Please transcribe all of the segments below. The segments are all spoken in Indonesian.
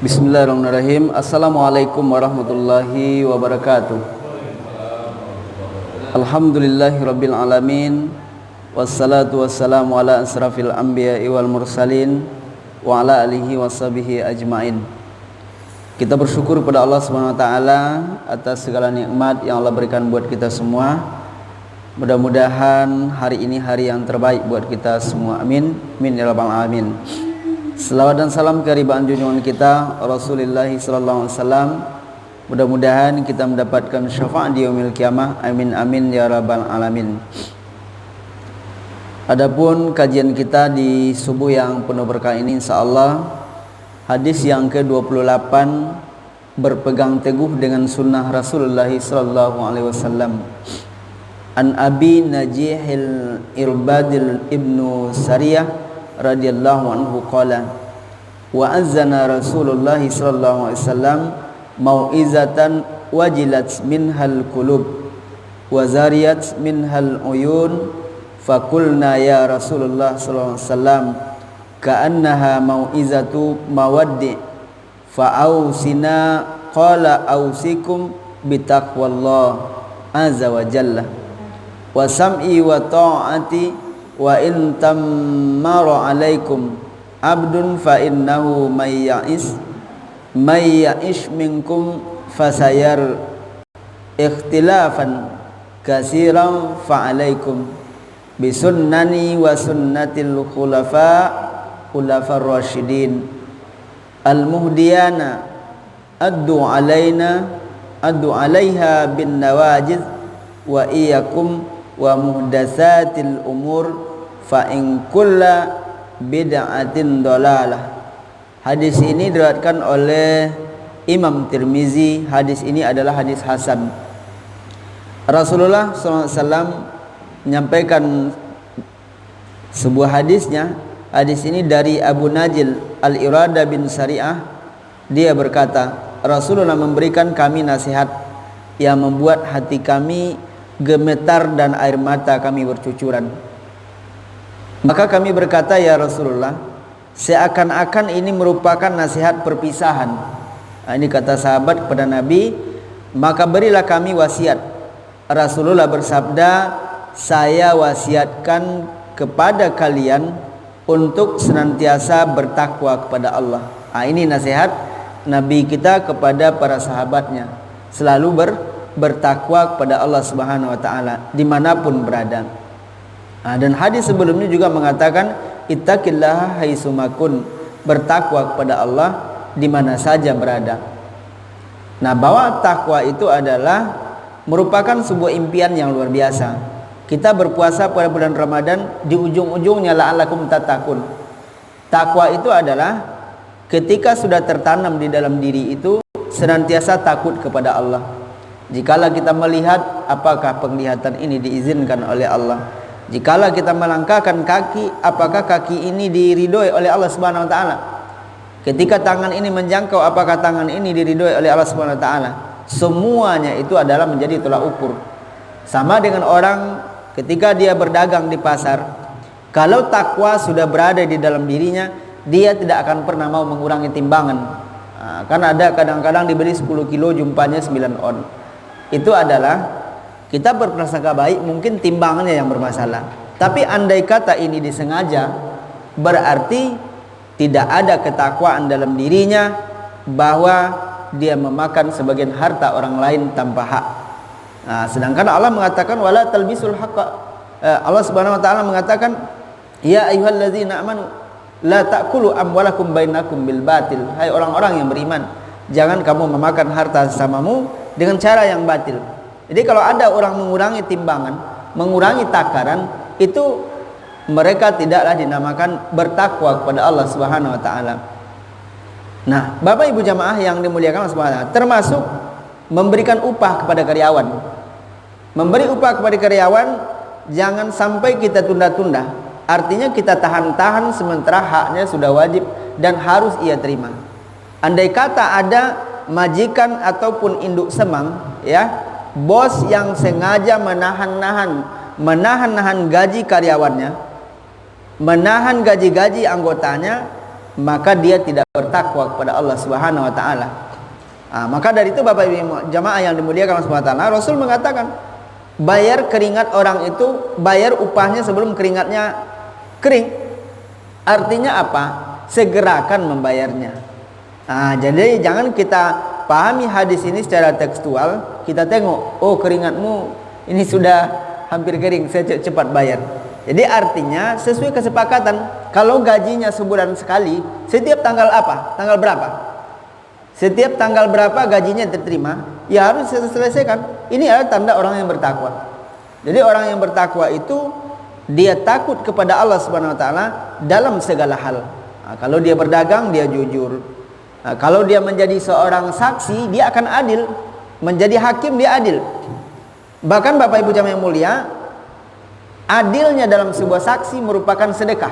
Bismillahirrahmanirrahim. Assalamualaikum warahmatullahi wabarakatuh. Alhamdulillahirabbil alamin. Wassalatu wassalamu ala asrafil anbiya'i wal mursalin wa ala alihi washabihi ajmain. Kita bersyukur kepada Allah Subhanahu wa taala atas segala nikmat yang Allah berikan buat kita semua. Mudah-mudahan hari ini hari yang terbaik buat kita semua. Amin. Amin ya rabbal alamin. Selawat dan salam kehadiran junjungan kita Rasulullah sallallahu alaihi wasallam. Mudah-mudahan kita mendapatkan syafaat di yaumil qiyamah. Amin amin ya rabbal alamin. Adapun kajian kita di subuh yang penuh berkah ini insyaallah hadis yang ke-28, berpegang teguh dengan sunnah Rasulullah sallallahu alaihi wasallam. An Abi Najihil Irbadil ibnu Sariyah radhiyallahu anhu qala wa azzana Rasulullah sallallahu alaihi wasallam mau'izatan wajilat minhal qulub wa zariyat minhal uyun faqulna ya Rasulullah sallallahu alaihi wasallam ka'annaha mau'izatu mawaddi fa'ausina qala ausikum bitaqwallah azza wa jalla wa sam'i wa ta'ati wa in tammara alaikum abdun fa innahu may ya'ish minkum fasayar ikhtilafan katsiran fa alaikum bisunnani wa sunnatil khulafar rasyidin al muhdiyana addu alaiha bin nawajiz wa iyyakum wa muhdatsatil umur fa in kulla bid'atin dalalah. Hadis ini diriwayatkan oleh Imam Tirmizi. Hadis ini adalah hadis hasan. Rasulullah SAW menyampaikan sebuah hadisnya. Hadis ini dari Abu Najil Al-Irada bin Sariyah. Dia berkata, Rasulullah memberikan kami nasihat yang membuat hati kami gemetar dan air mata kami bercucuran. Maka kami berkata, ya Rasulullah, seakan-akan ini merupakan nasihat perpisahan. Ini kata sahabat kepada Nabi, maka berilah kami wasiat. Rasulullah bersabda, saya wasiatkan kepada kalian untuk senantiasa bertakwa kepada Allah. Ini nasihat Nabi kita kepada para sahabatnya, selalu bertakwa kepada Allah Subhanahu wa taala dimanapun berada. Dan hadis sebelumnya juga mengatakan ittaqillaha haitsumakun, bertakwa kepada Allah di mana saja berada. Bahwa takwa itu adalah merupakan sebuah impian yang luar biasa. Kita berpuasa pada bulan Ramadan, di ujung-ujungnya la'allakum tattaqun. Takwa itu adalah ketika sudah tertanam di dalam diri itu senantiasa takut kepada Allah. Jikalau kita melihat, apakah penglihatan ini diizinkan oleh Allah? Jikalau kita melangkahkan kaki, apakah kaki ini diridhoi oleh Allah Subhanahu wa taala? Ketika tangan ini menjangkau, apakah tangan ini diridhoi oleh Allah Subhanahu wa taala? Semuanya itu adalah menjadi tolak ukur. Sama dengan orang ketika dia berdagang di pasar, kalau takwa sudah berada di dalam dirinya, dia tidak akan pernah mau mengurangi timbangan. Kan ada kadang-kadang dibeli 10 kilo jumpanya 9 on. Itu adalah kita berprasangka baik, mungkin timbangannya yang bermasalah. Tapi andai kata ini disengaja, berarti tidak ada ketakwaan dalam dirinya, bahwa dia memakan sebagian harta orang lain tanpa hak. Sedangkan Allah mengatakan wala talbisul haqqa. Allah Subhanahu wa taala mengatakan ya ayyuhallazina amanu la ta'kulu amwalakum bainakum bil batil. Hai orang-orang yang beriman, jangan kamu memakan harta sesamamu dengan cara yang batil. Jadi kalau ada orang mengurangi timbangan, mengurangi takaran, itu mereka tidaklah dinamakan bertakwa kepada Allah Subhanahu wa taala. Bapak Ibu jamaah yang dimuliakan Allah Subhanahu wa taala, termasuk memberikan upah kepada karyawan. Memberi upah kepada karyawan jangan sampai kita tunda-tunda. Artinya kita tahan-tahan sementara haknya sudah wajib dan harus ia terima. Andai kata ada majikan ataupun induk semang, bos yang sengaja menahan gaji karyawannya, menahan gaji-gaji anggotanya, maka dia tidak bertakwa kepada Allah Subhanahu wa taala. Maka dari itu Bapak Ibu jamaah yang dimuliakan Allah Subhanahu wa taala, Rasul mengatakan, bayar keringat orang itu, bayar upahnya sebelum keringatnya kering. Artinya apa? Segerakan membayarnya. Jadi jangan kita pahami hadis ini secara tekstual, kita tengok, oh keringatmu ini sudah hampir kering, saya cepat bayar. Jadi artinya sesuai kesepakatan, kalau gajinya sebulan sekali, setiap tanggal apa? Tanggal berapa? Setiap tanggal berapa gajinya diterima, ya harus selesaikan. Ini adalah tanda orang yang bertakwa. Jadi orang yang bertakwa itu dia takut kepada Allah Subhanahu wa taala dalam segala hal. Kalau dia berdagang, dia jujur. Kalau dia menjadi seorang saksi, dia akan adil. Menjadi hakim, dia adil. Bahkan Bapak Ibu jamaah yang mulia, adilnya dalam sebuah saksi merupakan sedekah.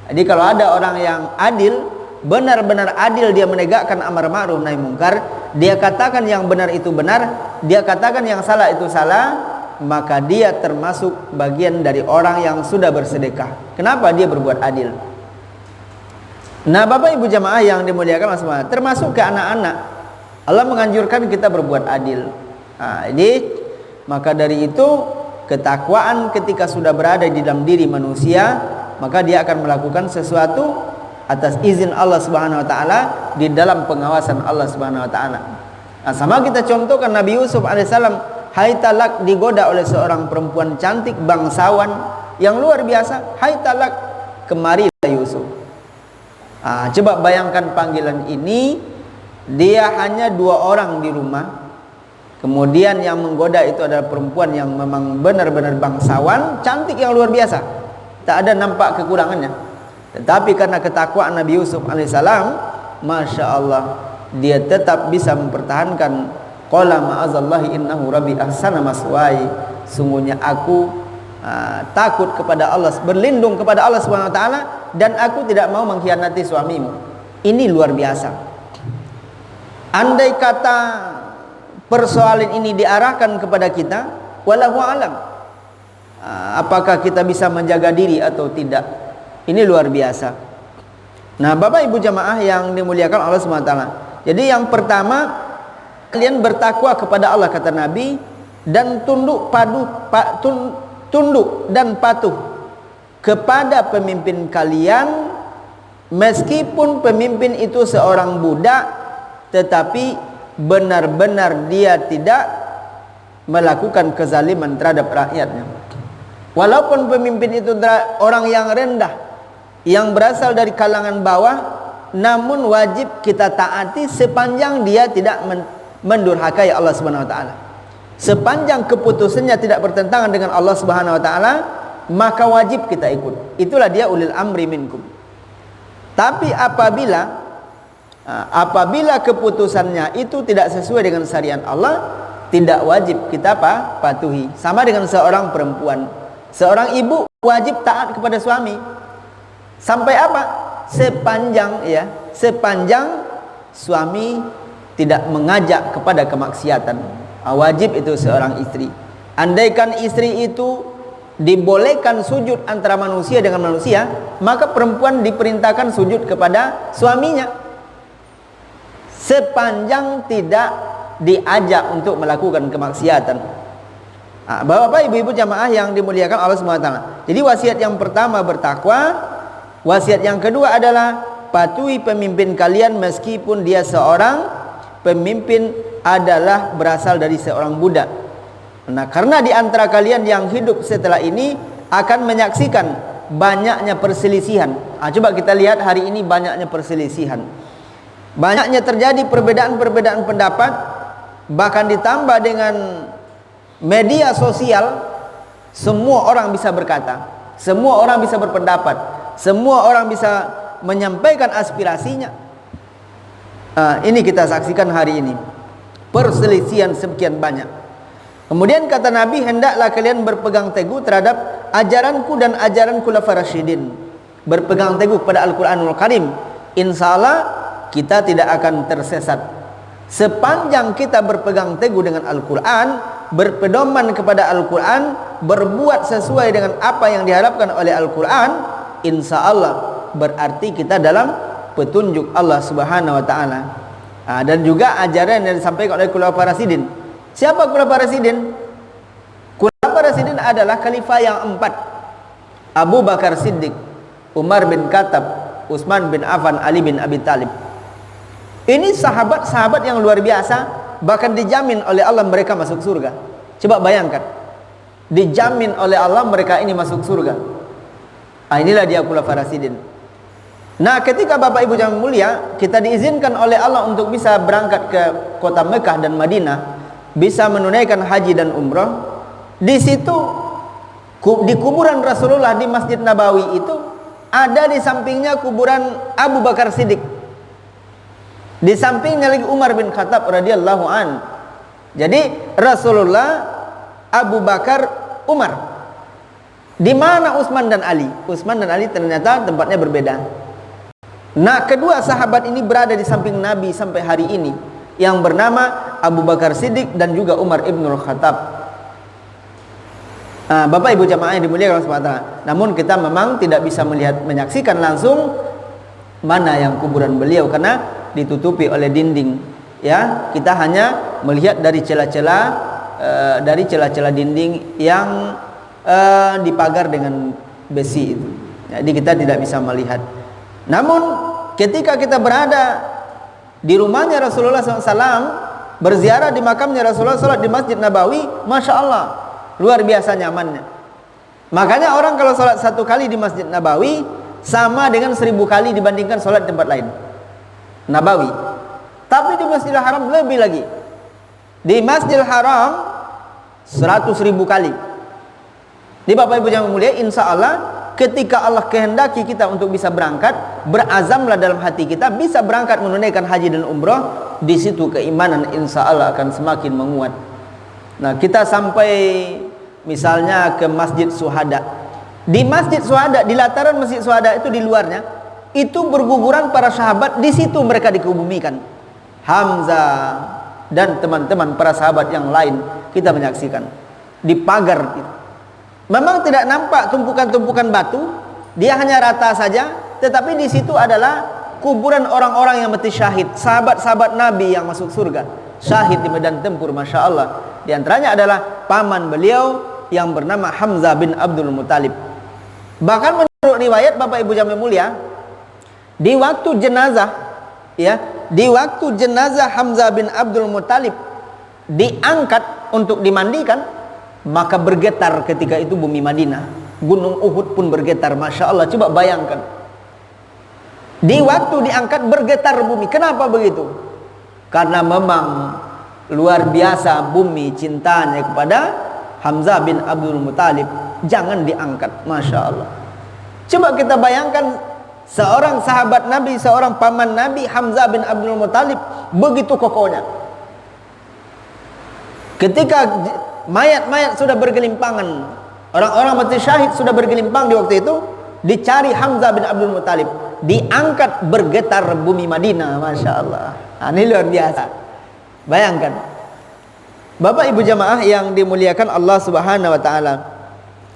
Jadi kalau ada orang yang adil, benar-benar adil, dia menegakkan amar ma'ruf nahi mungkar, dia katakan yang benar itu benar, dia katakan yang salah itu salah, maka dia termasuk bagian dari orang yang sudah bersedekah. Kenapa? Dia berbuat adil. Nah Bapak Ibu jamaah yang dimuliakan Allah SWT, termasuk ke anak-anak, Allah menganjurkan kita berbuat adil. Jadi maka dari itu ketakwaan ketika sudah berada di dalam diri manusia, maka dia akan melakukan sesuatu atas izin Allah Subhanahu wa taala, di dalam pengawasan Allah Subhanahu wa taala. Sama kita contohkan Nabi Yusuf alaihissalam, hai talak, digoda oleh seorang perempuan cantik bangsawan yang luar biasa. Hai talak, kemarilah Yusuf. Coba bayangkan panggilan ini, dia hanya 2 orang di rumah. Kemudian yang menggoda itu adalah perempuan yang memang benar-benar bangsawan, cantik yang luar biasa, tak ada nampak kekurangannya. Tetapi karena ketakwaan Nabi Yusuf alaihissalam, Masya Allah, dia tetap bisa mempertahankan, qala ma'azallahi innahu rabbi ahsana maswai, sungguhnya aku takut kepada Allah, berlindung kepada Allah Subhanahu wa taala, dan aku tidak mau mengkhianati suamimu. Ini luar biasa. Andai kata persoalan ini diarahkan kepada kita, wallahu alam, apakah kita bisa menjaga diri atau tidak? Ini luar biasa. Nah Bapak Ibu jamaah yang dimuliakan Allah Subhanahu wa taala, jadi yang pertama, kalian bertakwa kepada Allah kata Nabi, dan tunduk dan patuh kepada pemimpin kalian, meskipun pemimpin itu seorang budak, tetapi benar-benar dia tidak melakukan kezaliman terhadap rakyatnya. Walaupun pemimpin itu orang yang rendah, yang berasal dari kalangan bawah, namun wajib kita taati sepanjang dia tidak mendurhakai Allah Subhanahu wa taala. Sepanjang keputusannya tidak bertentangan dengan Allah Subhanahu wa taala, maka wajib kita ikut. Itulah dia ulil amri minkum. Tapi apabila keputusannya itu tidak sesuai dengan syariat Allah, tidak wajib kita patuhi. Sama dengan seorang perempuan, seorang ibu wajib taat kepada suami. Sampai apa? Sepanjang suami tidak mengajak kepada kemaksiatan. Wajib itu seorang istri. Andaikan istri itu dibolehkan sujud antara manusia dengan manusia, maka perempuan diperintahkan sujud kepada suaminya, sepanjang tidak diajak untuk melakukan kemaksiatan. Bapak ibu-ibu jamaah yang dimuliakan Allah Subhanahu wa taala. Jadi wasiat yang pertama bertakwa, wasiat yang kedua adalah patuhi pemimpin kalian meskipun dia seorang pemimpin adalah berasal dari seorang budak. Nah, karena di antara kalian yang hidup setelah ini akan menyaksikan banyaknya perselisihan. Coba kita lihat hari ini banyaknya perselisihan. Banyaknya terjadi perbedaan-perbedaan pendapat, bahkan ditambah dengan media sosial, semua orang bisa berkata, semua orang bisa berpendapat, semua orang bisa menyampaikan aspirasinya. Ini kita saksikan hari ini, perselisihan sekian banyak. Kemudian kata Nabi, hendaklah kalian berpegang teguh terhadap ajaranku dan ajaran khulafaur rasyidin. Berpegang teguh pada Al-Quranul Karim. Insya Allah kita tidak akan tersesat. Sepanjang kita berpegang teguh dengan Al-Quran, berpedoman kepada Al-Quran, berbuat sesuai dengan apa yang diharapkan oleh Al-Quran, insya Allah berarti kita dalam petunjuk Allah Subhanahu wa taala. Dan juga ajaran yang disampaikan oleh Khulafaur Rasyidin. Siapa Khulafaur Rasyidin? Khulafaur Rasyidin adalah khalifah yang 4. Abu Bakar Siddiq, Umar bin Khattab, Utsman bin Affan, Ali bin Abi Thalib. Ini sahabat-sahabat yang luar biasa, bahkan dijamin oleh Allah mereka masuk surga. Coba bayangkan, dijamin oleh Allah mereka ini masuk surga. Inilah dia Khulafaur Rasyidin. Nah, ketika Bapak Ibu jamaah mulia, kita diizinkan oleh Allah untuk bisa berangkat ke kota Mekah dan Madinah, bisa menunaikan haji dan umrah. Di situ, di kuburan Rasulullah di Masjid Nabawi itu, ada di sampingnya kuburan Abu Bakar Siddiq, di sampingnya lagi Umar bin Khattab radhiyallahu an. Jadi Rasulullah, Abu Bakar, Umar. Di mana Utsman dan Ali? Utsman dan Ali ternyata tempatnya berbeda. Nah, kedua sahabat ini berada di samping Nabi sampai hari ini, yang bernama Abu Bakar Siddiq dan juga Umar ibnul Khattab. Bapak Ibu jamaah yang dimuliakan Allah SWT. Namun kita memang tidak bisa menyaksikan langsung mana yang kuburan beliau karena ditutupi oleh dinding. Ya, kita hanya melihat dari celah-celah dinding yang dipagar dengan besi itu. Jadi kita tidak bisa melihat. Namun ketika kita berada di rumahnya Rasulullah SAW, berziarah di makamnya Rasulullah SAW di Masjid Nabawi, Masya Allah, luar biasa nyamannya. Makanya orang kalau sholat 1 kali di Masjid Nabawi sama dengan 1000 kali dibandingkan sholat di tempat lain. Nabawi. Tapi di Masjidil Haram lebih lagi. Di Masjidil Haram 100.000 kali. Di Bapak Ibu yang mulia, insya Allah ketika Allah kehendaki kita untuk bisa berangkat, berazamlah dalam hati kita bisa berangkat menunaikan haji dan umrah. Di situ keimanan insya Allah akan semakin menguat. Nah, kita sampai misalnya ke Masjid Syuhada. Di Masjid Syuhada, di lataran Masjid Syuhada itu, di luarnya itu berguguran para sahabat. Di situ mereka dikebumikan. Hamzah dan teman-teman para sahabat yang lain kita menyaksikan di pagar itu. Memang tidak nampak tumpukan-tumpukan batu, dia hanya rata saja, tetapi di situ adalah kuburan orang-orang yang mati syahid, sahabat-sahabat Nabi yang masuk surga, syahid di medan tempur, Masya Allah. Di antaranya adalah paman beliau yang bernama Hamzah bin Abdul Muttalib. Bahkan menurut riwayat Bapak Ibu jamaah mulia, di waktu jenazah, ya, di waktu jenazah Hamzah bin Abdul Muttalib diangkat untuk dimandikan, maka bergetar ketika itu bumi Madinah. Gunung Uhud pun bergetar, Masya Allah. Coba bayangkan, di waktu diangkat bergetar bumi. Kenapa begitu? Karena memang luar biasa bumi cintanya kepada Hamzah bin Abdul Muttalib. Jangan diangkat, Masya Allah. Coba kita bayangkan, seorang sahabat Nabi, seorang paman Nabi, Hamzah bin Abdul Muttalib, begitu kokohnya. Ketika mayat-mayat sudah bergelimpangan, orang-orang mati syahid sudah bergelimpang di waktu itu, dicari Hamzah bin Abdul Muttalib, diangkat bergetar bumi Madinah, Masya Allah. Ini luar biasa. Bayangkan, Bapak Ibu jamaah yang dimuliakan Allah Subhanahu wa taala.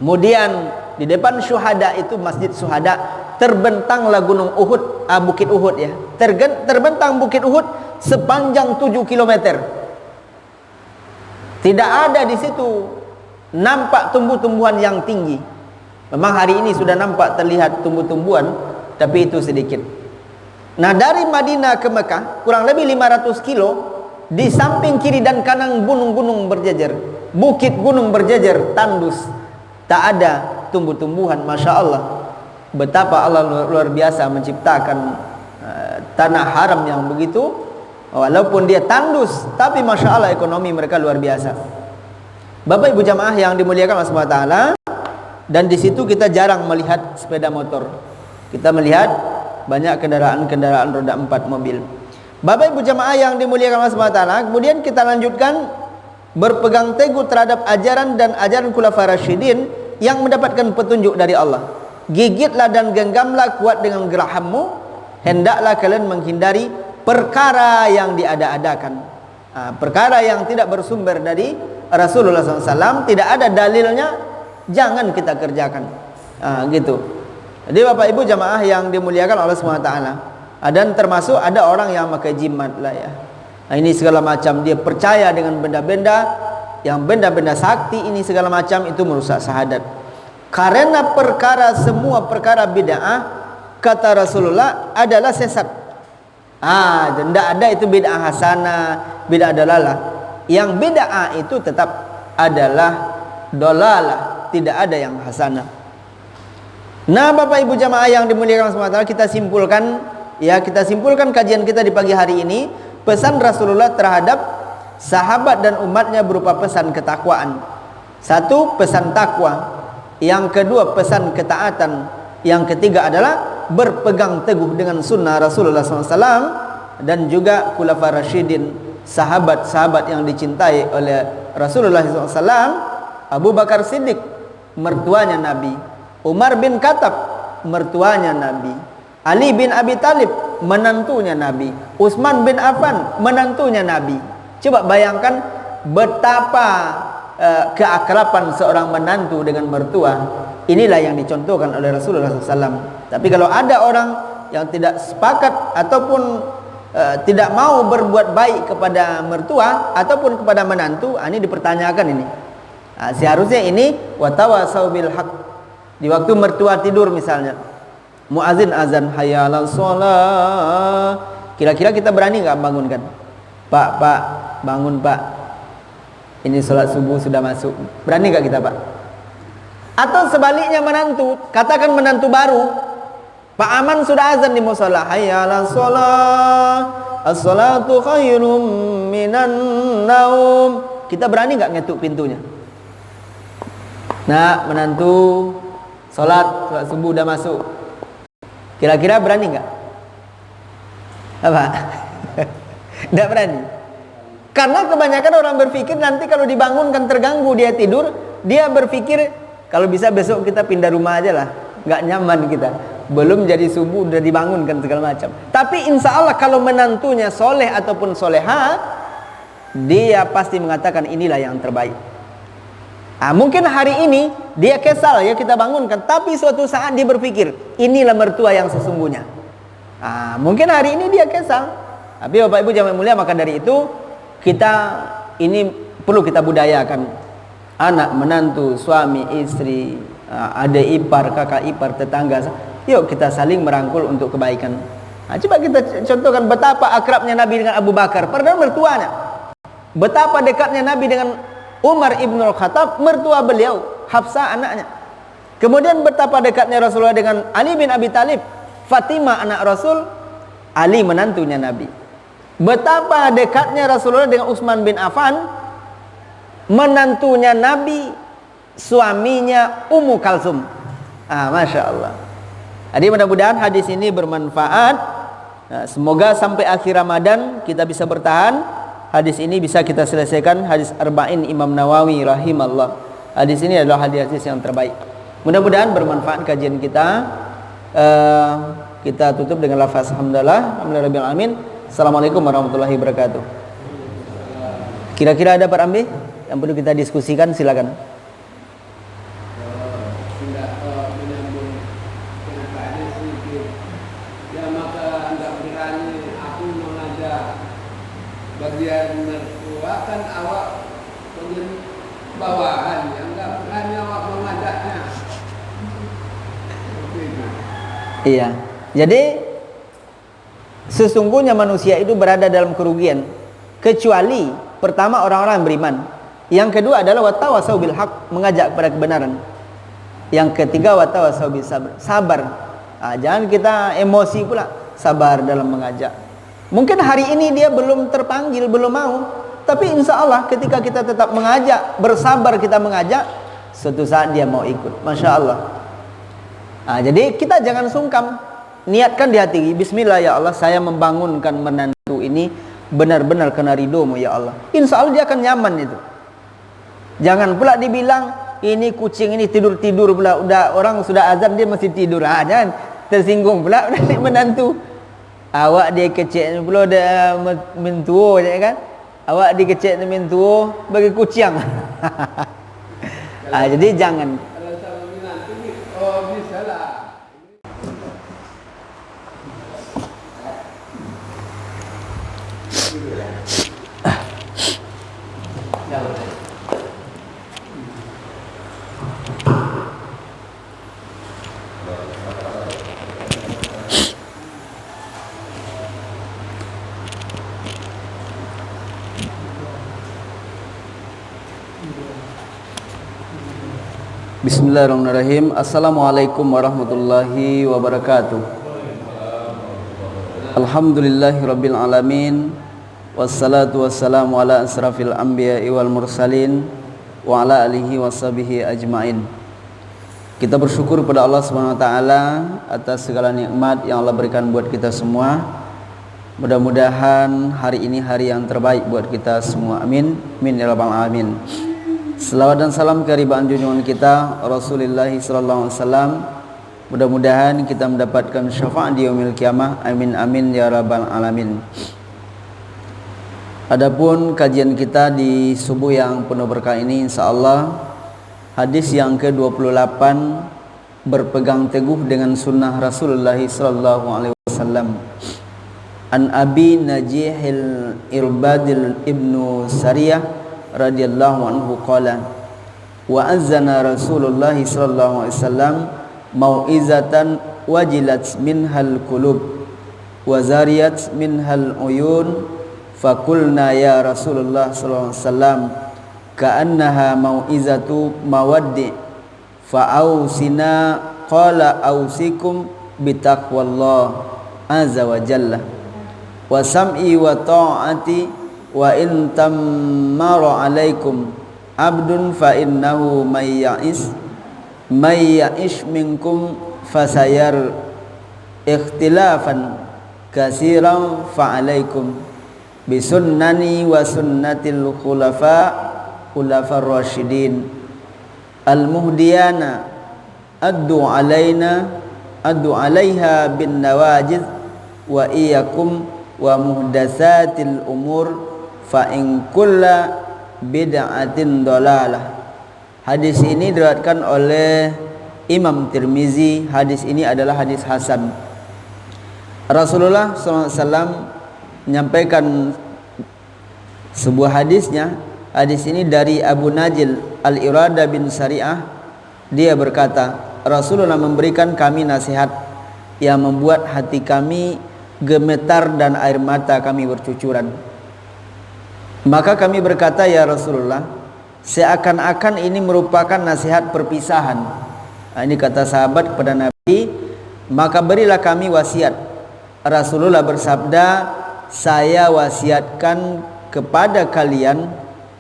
Kemudian di depan syuhada itu, Masjid Syuhada, terbentanglah gunung Uhud, Bukit Uhud ya. Terbentang Bukit Uhud sepanjang 7 km. Tidak ada di situ nampak tumbuh-tumbuhan yang tinggi. Memang hari ini sudah nampak terlihat tumbuh-tumbuhan, tapi itu sedikit. Nah, dari Madinah ke Mekah kurang lebih 500 kilo. Di samping kiri dan kanan gunung-gunung berjejer, bukit gunung berjejer, tandus, tak ada tumbuh-tumbuhan. Masya Allah, betapa Allah luar biasa menciptakan tanah haram yang begitu. Walaupun dia tandus, tapi Masya Allah ekonomi mereka luar biasa. Bapak Ibu jamaah yang dimuliakan Allah SWT. Dan di situ kita jarang melihat sepeda motor. Kita melihat banyak kendaraan-kendaraan roda 4 mobil. Bapak Ibu jamaah yang dimuliakan Allah SWT. Kemudian kita lanjutkan, berpegang teguh terhadap ajaran dan ajaran Khulafaur Rasyidin yang mendapatkan petunjuk dari Allah. Gigitlah dan genggamlah kuat dengan gerahammu. Hendaklah kalian menghindari perkara yang diada-adakan, perkara yang tidak bersumber dari Rasulullah SAW, tidak ada dalilnya, jangan kita kerjakan. Gitu. Jadi Bapak Ibu jamaah yang dimuliakan Allah SWT, Dan termasuk ada orang yang pakai jimat lah ya. Ini segala macam, dia percaya dengan benda-benda yang benda-benda sakti ini segala macam, itu merusak syahadat. Karena semua perkara bid'ah, kata Rasulullah, adalah sesat. Tidak ada itu bid'ah hasanah, bid'ah dalalah. Yang bid'ah itu tetap adalah dalalah, tidak ada yang hasanah. Nah, Bapak Ibu jamaah yang dimuliakan Allah SWT, kita simpulkan kajian kita di pagi hari ini. Pesan Rasulullah terhadap sahabat dan umatnya berupa pesan ketakwaan. Satu, pesan takwa. Yang kedua, pesan ketaatan. Yang ketiga adalah berpegang teguh dengan sunnah Rasulullah SAW, dan juga khulafa rasyidin, sahabat-sahabat yang dicintai oleh Rasulullah SAW. Abu Bakar Siddiq, mertuanya Nabi. Umar bin Khattab, mertuanya Nabi. Ali bin Abi Talib, menantunya Nabi. Utsman bin Affan, menantunya Nabi. Coba bayangkan betapa keakraban seorang menantu dengan mertua. Inilah yang dicontohkan oleh Rasulullah SAW. Tapi kalau ada orang yang tidak sepakat ataupun tidak mau berbuat baik kepada mertua ataupun kepada menantu, ini dipertanyakan ini. Seharusnya ini watawasau bil haq. Di waktu mertua tidur misalnya, muazin azan hayya 'alas shalah, kira-kira kita berani nggak bangunkan? Pak, bangun Pak, ini sholat subuh sudah masuk. Berani nggak kita Pak? Atau sebaliknya menantu, katakan menantu baru, Pak Aman sudah azan di musola, hayya 'alas shalah, as-salatu khairum minan naum. Kita berani nggak ngetuk pintunya? Nah, menantu sholat subuh udah masuk. Kira-kira berani nggak? Apa? Nggak berani. Karena kebanyakan orang berpikir nanti kalau dibangunkan terganggu dia tidur, dia berpikir kalau bisa besok kita pindah rumah aja lah, nggak nyaman kita. Belum jadi subuh udah dibangunkan segala macam. Tapi insya Allah kalau menantunya soleh ataupun soleha, dia pasti mengatakan inilah yang terbaik. Mungkin hari ini dia kesal ya kita bangunkan, tapi suatu saat dia berpikir inilah mertua yang sesungguhnya. Mungkin hari ini dia kesal, tapi Bapak Ibu jamaah mulia, maka dari itu kita ini perlu kita budayakan anak, menantu, suami, istri, adik ipar, kakak ipar, tetangga. Yuk kita saling merangkul untuk kebaikan. Coba kita contohkan betapa akrabnya Nabi dengan Abu Bakar, padahal mertuanya. Betapa dekatnya Nabi dengan Umar ibn al-Khattab, mertua beliau, Hafsah anaknya. Kemudian betapa dekatnya Rasulullah dengan Ali bin Abi Talib, Fatimah anak Rasul, Ali menantunya Nabi. Betapa dekatnya Rasulullah dengan Utsman bin Affan, menantunya Nabi, suaminya Ummu Kalsum. Masya Allah. Jadi mudah-mudahan hadis ini bermanfaat. Semoga sampai akhir Ramadan kita bisa bertahan. Hadis ini bisa kita selesaikan, hadis Arba'in Imam Nawawi rahimallah. Hadis ini adalah hadis yang terbaik. Mudah-mudahan bermanfaat kajian kita. Kita tutup dengan lafaz hamdalah, alhamdulillahirabbil alamin. Assalamualaikum warahmatullahi wabarakatuh. Kira-kira ada Pak Ambi yang perlu kita diskusikan, silakan. Bagian mertua kan awak bawahan yang nggak berani awak mengajaknya. Iya. Jadi sesungguhnya manusia itu berada dalam kerugian, kecuali pertama orang-orang yang beriman. Yang kedua adalah watawasau bil haq, mengajak kepada kebenaran. Yang ketiga watawasau bis sabr, sabar. Jangan kita emosi pula, sabar dalam mengajak. Mungkin hari ini dia belum terpanggil, belum mau, tapi insya Allah ketika kita tetap mengajak, bersabar kita mengajak, suatu saat dia mau ikut. Masya Allah. Jadi kita jangan sungkan, niatkan di hati, bismillah ya Allah, saya membangunkan menantu ini benar-benar kena ridhomu ya Allah. Insya Allah dia akan nyaman itu. Jangan pula dibilang ini kucing ini tidur-tidur pula, udah orang sudah azan dia masih tidur. Jangan tersinggung pula menantu. Awak dia kecil pula dah mentua je kan. Awak dia kecil mentua bagi kucing. Jadi jangan. Kalau sama menantu ni, bisa lah. Bismillahirrahmanirrahim. Assalamualaikum warahmatullahi wabarakatuh. Alhamdulillahirabbil alamin. Wassalatu wassalamu ala asrafil anbiya'i wal mursalin wa ala alihi washabihi ajmain. Kita bersyukur kepada Allah Subhanahu wa taala atas segala nikmat yang Allah berikan buat kita semua. Mudah-mudahan hari ini hari yang terbaik buat kita semua. Amin. Amin ya rabbal alamin. Selawat dan salam kehadiran junjungan kita Rasulullah sallallahu alaihi wasallam. Mudah-mudahan kita mendapatkan syafaat di yaumil qiyamah. Amin amin ya rabbal alamin. Adapun kajian kita di subuh yang penuh berkah ini, insyaallah hadis yang ke-28, berpegang teguh dengan sunnah Rasulullah sallallahu alaihi wasallam. An Abi Najihil Irbadil ibnu Sariyah radhiyallahu anhu qala wa azana Rasulullah sallallahu alaihi wasallam mau'izatan wajilat minhal qulub wa zariyat minhal uyun faqulna ya Rasulullah sallallahu alaihi wasallam ka'annaha mau'izatu mawaddi fa'ausina qala ausikum bitaqwallah azza wa jalla wa sam'i wa ta'ati wa in tammara alaikum abdun fa innahu may ya'ish minkum fasayar ikhtilafan katsiran fa alaikum bisunnani wa sunnatil khulafar rasyidin al muhdiyana addu alaiha bin nawajiz wa iyyakum wa muhdatsatil umur fa in kulla bid'atin dalalah. Hadis ini diriwayatkan oleh Imam Tirmizi. Hadis ini adalah hadis hasan. Rasulullah SAW menyampaikan sebuah hadisnya. Hadis ini dari Abu Najil Al-Irada bin Sari'ah. Dia berkata, Rasulullah memberikan kami nasihat yang membuat hati kami gemetar dan air mata kami bercucuran. Maka kami berkata, ya Rasulullah, seakan-akan ini merupakan nasihat perpisahan. Ini kata sahabat kepada Nabi, maka berilah kami wasiat. Rasulullah bersabda, saya wasiatkan kepada kalian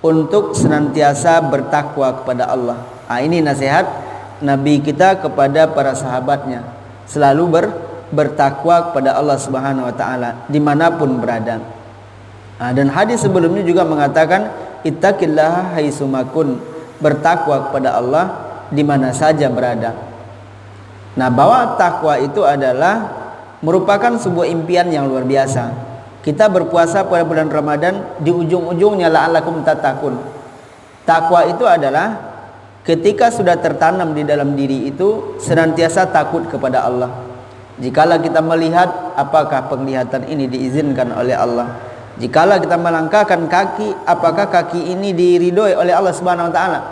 untuk senantiasa bertakwa kepada Allah. Ini nasihat Nabi kita kepada para sahabatnya, selalu bertakwa kepada Allah Subhanahu wa taala dimanapun berada. Dan hadis sebelumnya juga mengatakan ittaqillaha haitsumakun, bertakwa kepada Allah di mana saja berada. Nah, bahwa takwa itu adalah merupakan sebuah impian yang luar biasa. Kita berpuasa pada bulan Ramadan, di ujung-ujungnya la'allakum tattaqun. Takwa itu adalah ketika sudah tertanam di dalam diri itu senantiasa takut kepada Allah. Jikalau kita melihat, apakah penglihatan ini diizinkan oleh Allah? Jikalau kita melangkahkan kaki, apakah kaki ini diridhoi oleh Allah Subhanahu wa taala?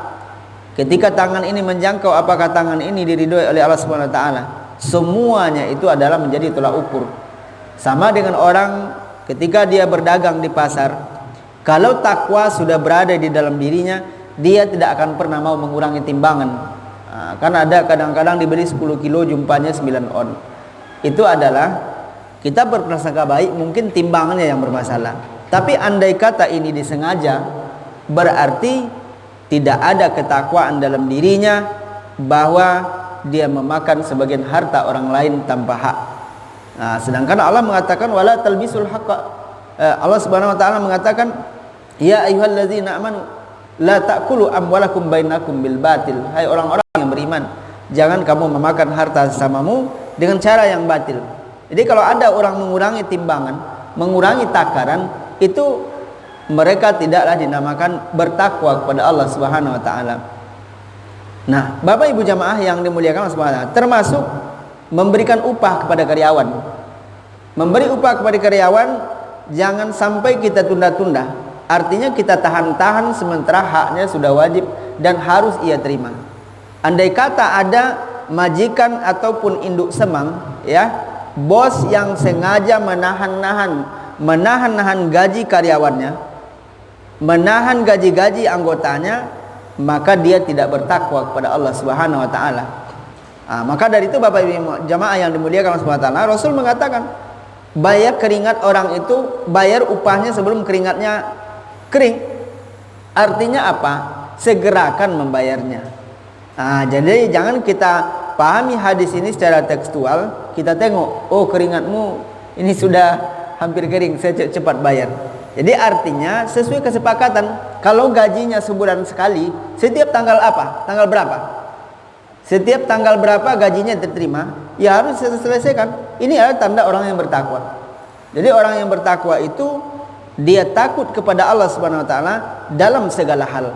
Ketika tangan ini menjangkau, apakah tangan ini diridhoi oleh Allah Subhanahu wa taala? Semuanya itu adalah menjadi tolak ukur. Sama dengan orang ketika dia berdagang di pasar, kalau takwa sudah berada di dalam dirinya, dia tidak akan pernah mau mengurangi timbangan. Karena ada kadang-kadang dibeli 10 kilo jumpanya 9 on. Itu adalah kita berprasangka baik, mungkin timbangannya yang bermasalah. Tapi andai kata ini disengaja, berarti tidak ada ketakwaan dalam dirinya, bahwa dia memakan sebagian harta orang lain tanpa hak. Sedangkan Allah mengatakan wala talbisul haqqa. Allah Subhanahu wa taala mengatakan ya ayyuhallazina amanu la ta'kulu amwalakum bainakum bil batil. Hai orang-orang yang beriman, jangan kamu memakan harta sesamamu dengan cara yang batil. Jadi kalau ada orang mengurangi timbangan, mengurangi takaran, itu mereka tidaklah dinamakan bertakwa kepada Allah Subhanahu wa taala. Nah, Bapak Ibu jamaah yang dimuliakan Allah Subhanahu wa taala, termasuk memberikan upah kepada karyawan. Memberi upah kepada karyawan jangan sampai kita tunda-tunda. Artinya kita tahan-tahan sementara haknya sudah wajib dan harus ia terima. Andai kata ada majikan ataupun induk semang, ya, bos yang sengaja menahan gaji karyawannya, menahan gaji-gaji anggotanya, maka dia tidak bertakwa kepada Allah Subhanahu wa taala. Maka dari itu Bapak Ibu jamaah yang dimuliakan Allah Subhanahu wa taala, Rasul mengatakan bayar keringat orang itu, bayar upahnya sebelum keringatnya kering. Artinya apa? Segerakan membayarnya. Jadi jangan kita pahami hadis ini secara tekstual, kita tengok, oh keringatmu ini sudah hampir kering, saya cepat bayar. Jadi artinya sesuai kesepakatan, kalau gajinya sebulan sekali, setiap tanggal apa? Tanggal berapa? Setiap tanggal berapa gajinya diterima, ya harus selesaikan. Ini adalah tanda orang yang bertakwa. Jadi orang yang bertakwa itu dia takut kepada Allah Subhanahu wa taala dalam segala hal.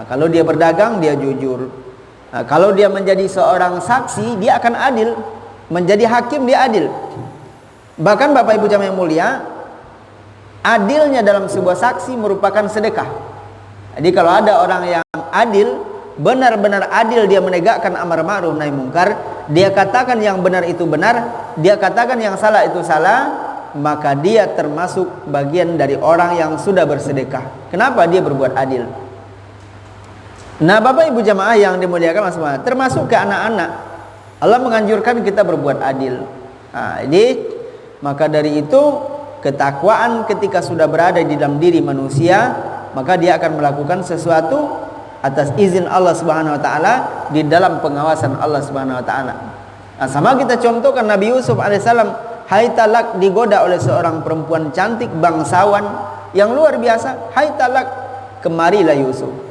Kalau dia berdagang, dia jujur. Kalau dia menjadi seorang saksi, dia akan adil. Menjadi hakim, dia adil. Bahkan Bapak Ibu jamaah yang mulia, adilnya dalam sebuah saksi merupakan sedekah. Jadi kalau ada orang yang adil, benar-benar adil, dia menegakkan amar ma'ruf nahi munkar, dia katakan yang benar itu benar, dia katakan yang salah itu salah, maka dia termasuk bagian dari orang yang sudah bersedekah. Kenapa dia berbuat adil? Nah Bapak Ibu jamaah yang dimuliakan Allah semua, termasuk ke anak-anak, Allah menganjurkan kita berbuat adil. Jadi maka dari itu ketakwaan ketika sudah berada di dalam diri manusia, maka dia akan melakukan sesuatu atas izin Allah Subhanahu wa taala, di dalam pengawasan Allah Subhanahu wa taala. Sama kita contohkan Nabi Yusuf alaihissalam, hai talak, digoda oleh seorang perempuan cantik bangsawan yang luar biasa. Hai talak, kemarilah Yusuf.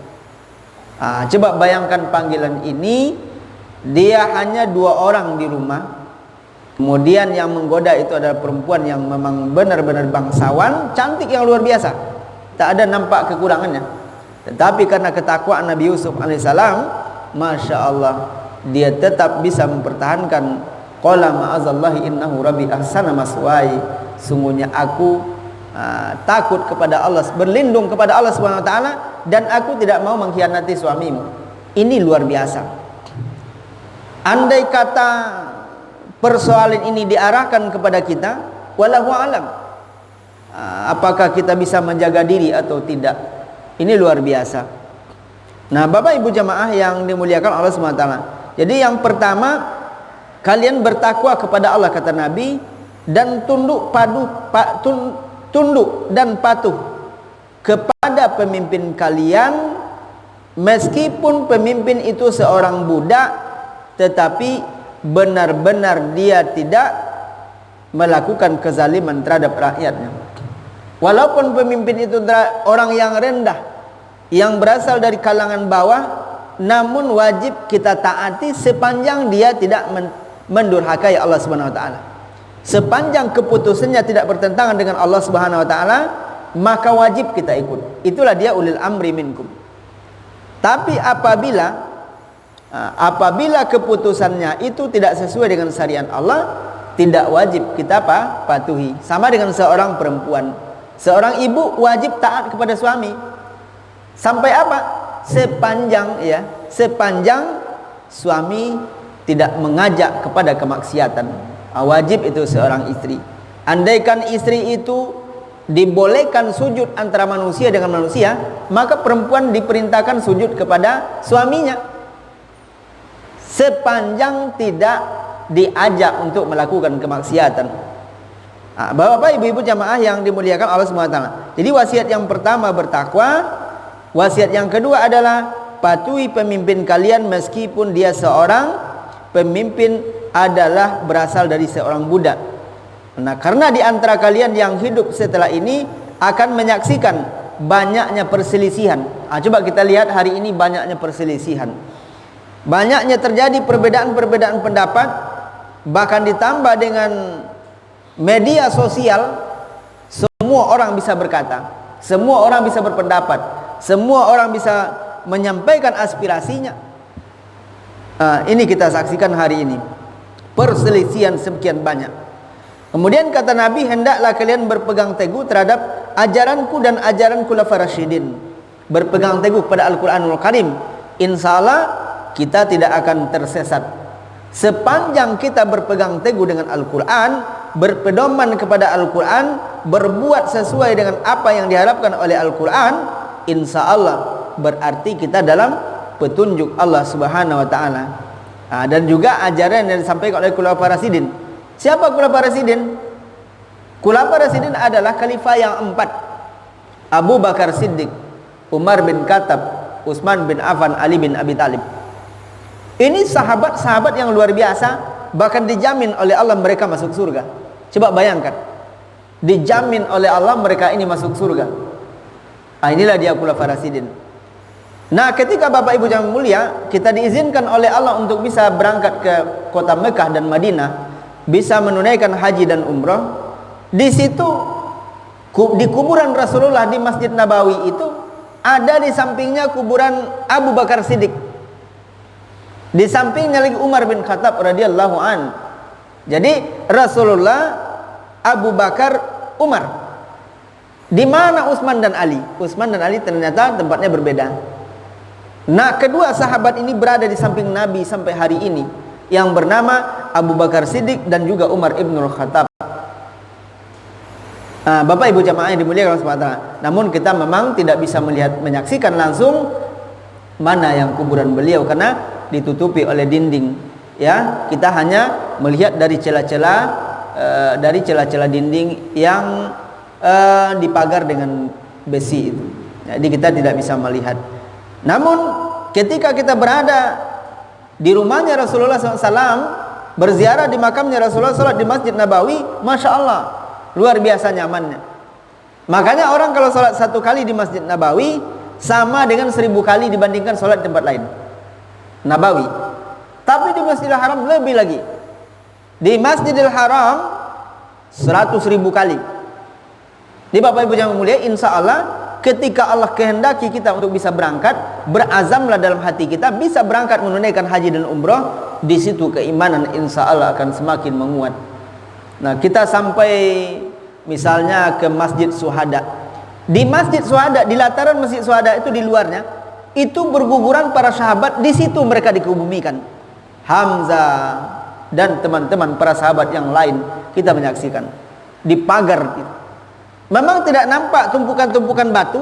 Coba bayangkan panggilan ini, dia hanya 2 orang di rumah. Kemudian yang menggoda itu adalah perempuan yang memang benar-benar bangsawan, cantik yang luar biasa, tak ada nampak kekurangannya. Tetapi karena ketakwaan Nabi Yusuf alaihissalam, Masya Allah, dia tetap bisa mempertahankan, qala ma'azallahi innahu rabbi ahsana maswai, sungguhnya aku takut kepada Allah, berlindung kepada Allah Subhanahu wa taala, dan aku tidak mau mengkhianati suamimu. Ini luar biasa. Andai kata persoalan ini diarahkan kepada kita, wallahu alam, apakah kita bisa menjaga diri atau tidak? Ini luar biasa. Nah Bapak Ibu jamaah yang dimuliakan Allah SWT, jadi yang pertama, kalian bertakwa kepada Allah kata Nabi, dan tunduk dan patuh kepada pemimpin kalian, meskipun pemimpin itu seorang budak, tetapi benar-benar dia tidak melakukan kezaliman terhadap rakyatnya. Walaupun pemimpin itu orang yang rendah, yang berasal dari kalangan bawah, namun wajib kita taati sepanjang dia tidak mendurhakai Allah Subhanahu wa taala. Sepanjang keputusannya tidak bertentangan dengan Allah Subhanahu wa taala, maka wajib kita ikut. Itulah dia ulil amri minkum. Tapi apabila keputusannya itu tidak sesuai dengan syariat Allah, tidak wajib kita patuhi. Sama dengan seorang perempuan, seorang ibu wajib taat kepada suami. Sampai apa? Sepanjang suami tidak mengajak kepada kemaksiatan. Wajib itu seorang istri. Andaikan istri itu dibolehkan sujud antara manusia dengan manusia, maka perempuan diperintahkan sujud kepada suaminya, sepanjang tidak diajak untuk melakukan kemaksiatan. Bapak ibu-ibu jamaah yang dimuliakan Allah SWT, jadi wasiat yang pertama bertakwa, wasiat yang kedua adalah patuhi pemimpin kalian meskipun dia seorang pemimpin adalah berasal dari seorang budak. Nah, karena di antara kalian yang hidup setelah ini akan menyaksikan banyaknya perselisihan. Coba kita lihat hari ini banyaknya perselisihan. Banyaknya terjadi perbedaan-perbedaan pendapat, bahkan ditambah dengan media sosial, semua orang bisa berkata, semua orang bisa berpendapat, semua orang bisa menyampaikan aspirasinya. Ini kita saksikan hari ini, perselisihan sekian banyak. Kemudian kata Nabi, hendaklah kalian berpegang teguh terhadap ajaranku dan ajaran khulafaur rasyidin. Berpegang teguh pada Al-Quranul Karim. Insya Allah kita tidak akan tersesat. Sepanjang kita berpegang teguh dengan Al-Quran, berpedoman kepada Al-Quran, berbuat sesuai dengan apa yang diharapkan oleh Al-Quran, insya Allah berarti kita dalam petunjuk Allah Subhanahu wa taala. Dan juga ajaran yang disampaikan oleh Khulafaur Rasyidin. Siapa Khulafaur Rasyidin? Khulafaur Rasyidin adalah khalifah yang 4. Abu Bakar Siddiq, Umar bin Khattab, Utsman bin Affan, Ali bin Abi Thalib. Ini sahabat-sahabat yang luar biasa, bahkan dijamin oleh Allah mereka masuk surga. Coba bayangkan, dijamin oleh Allah mereka ini masuk surga. Inilah dia Khulafaur Rasyidin. Nah, ketika Bapak Ibu yang mulia, kita diizinkan oleh Allah untuk bisa berangkat ke kota Mekah dan Madinah, bisa menunaikan haji dan umrah. Di situ, di kuburan Rasulullah di Masjid Nabawi itu, ada di sampingnya kuburan Abu Bakar Siddiq, di sampingnya lagi Umar bin Khattab radhiyallahu an. Jadi Rasulullah, Abu Bakar, Umar. Di mana Utsman dan Ali? Utsman dan Ali ternyata tempatnya berbeda. Nah, kedua sahabat ini berada di samping Nabi sampai hari ini, yang bernama Abu Bakar Siddiq dan juga Umar ibnul Khattab. Bapak Ibu jamaah yang dimuliakan Allah Subhanahu wa taala. Namun kita memang tidak bisa menyaksikan langsung mana yang kuburan beliau karena ditutupi oleh dinding. Ya, kita hanya melihat dari celah-celah dinding yang dipagar dengan besi itu. Jadi kita tidak bisa melihat. Namun ketika kita berada di rumahnya Rasulullah SAW, berziarah di makamnya Rasulullah, salat di Masjid Nabawi, Masya Allah, luar biasa nyamannya. Makanya orang kalau salat 1 kali di Masjid Nabawi sama dengan 1000 kali dibandingkan salat di tempat lain. Nabawi. Tapi di Masjidil Haram lebih lagi. Di Masjidil Haram 100.000 kali. Di Bapak Ibu yang mulia, insya Allah ketika Allah kehendaki kita untuk bisa berangkat, berazamlah dalam hati kita bisa berangkat menunaikan haji dan umrah. Di situ keimanan insya Allah akan semakin menguat. Nah, kita sampai misalnya ke Masjid Syuhada. Di Masjid Syuhada, di lataran Masjid Syuhada itu, di luarnya itu berguguran para sahabat. Di situ mereka dikebumikan. Hamzah dan teman-teman para sahabat yang lain kita menyaksikan di pagar itu. Memang tidak nampak tumpukan-tumpukan batu,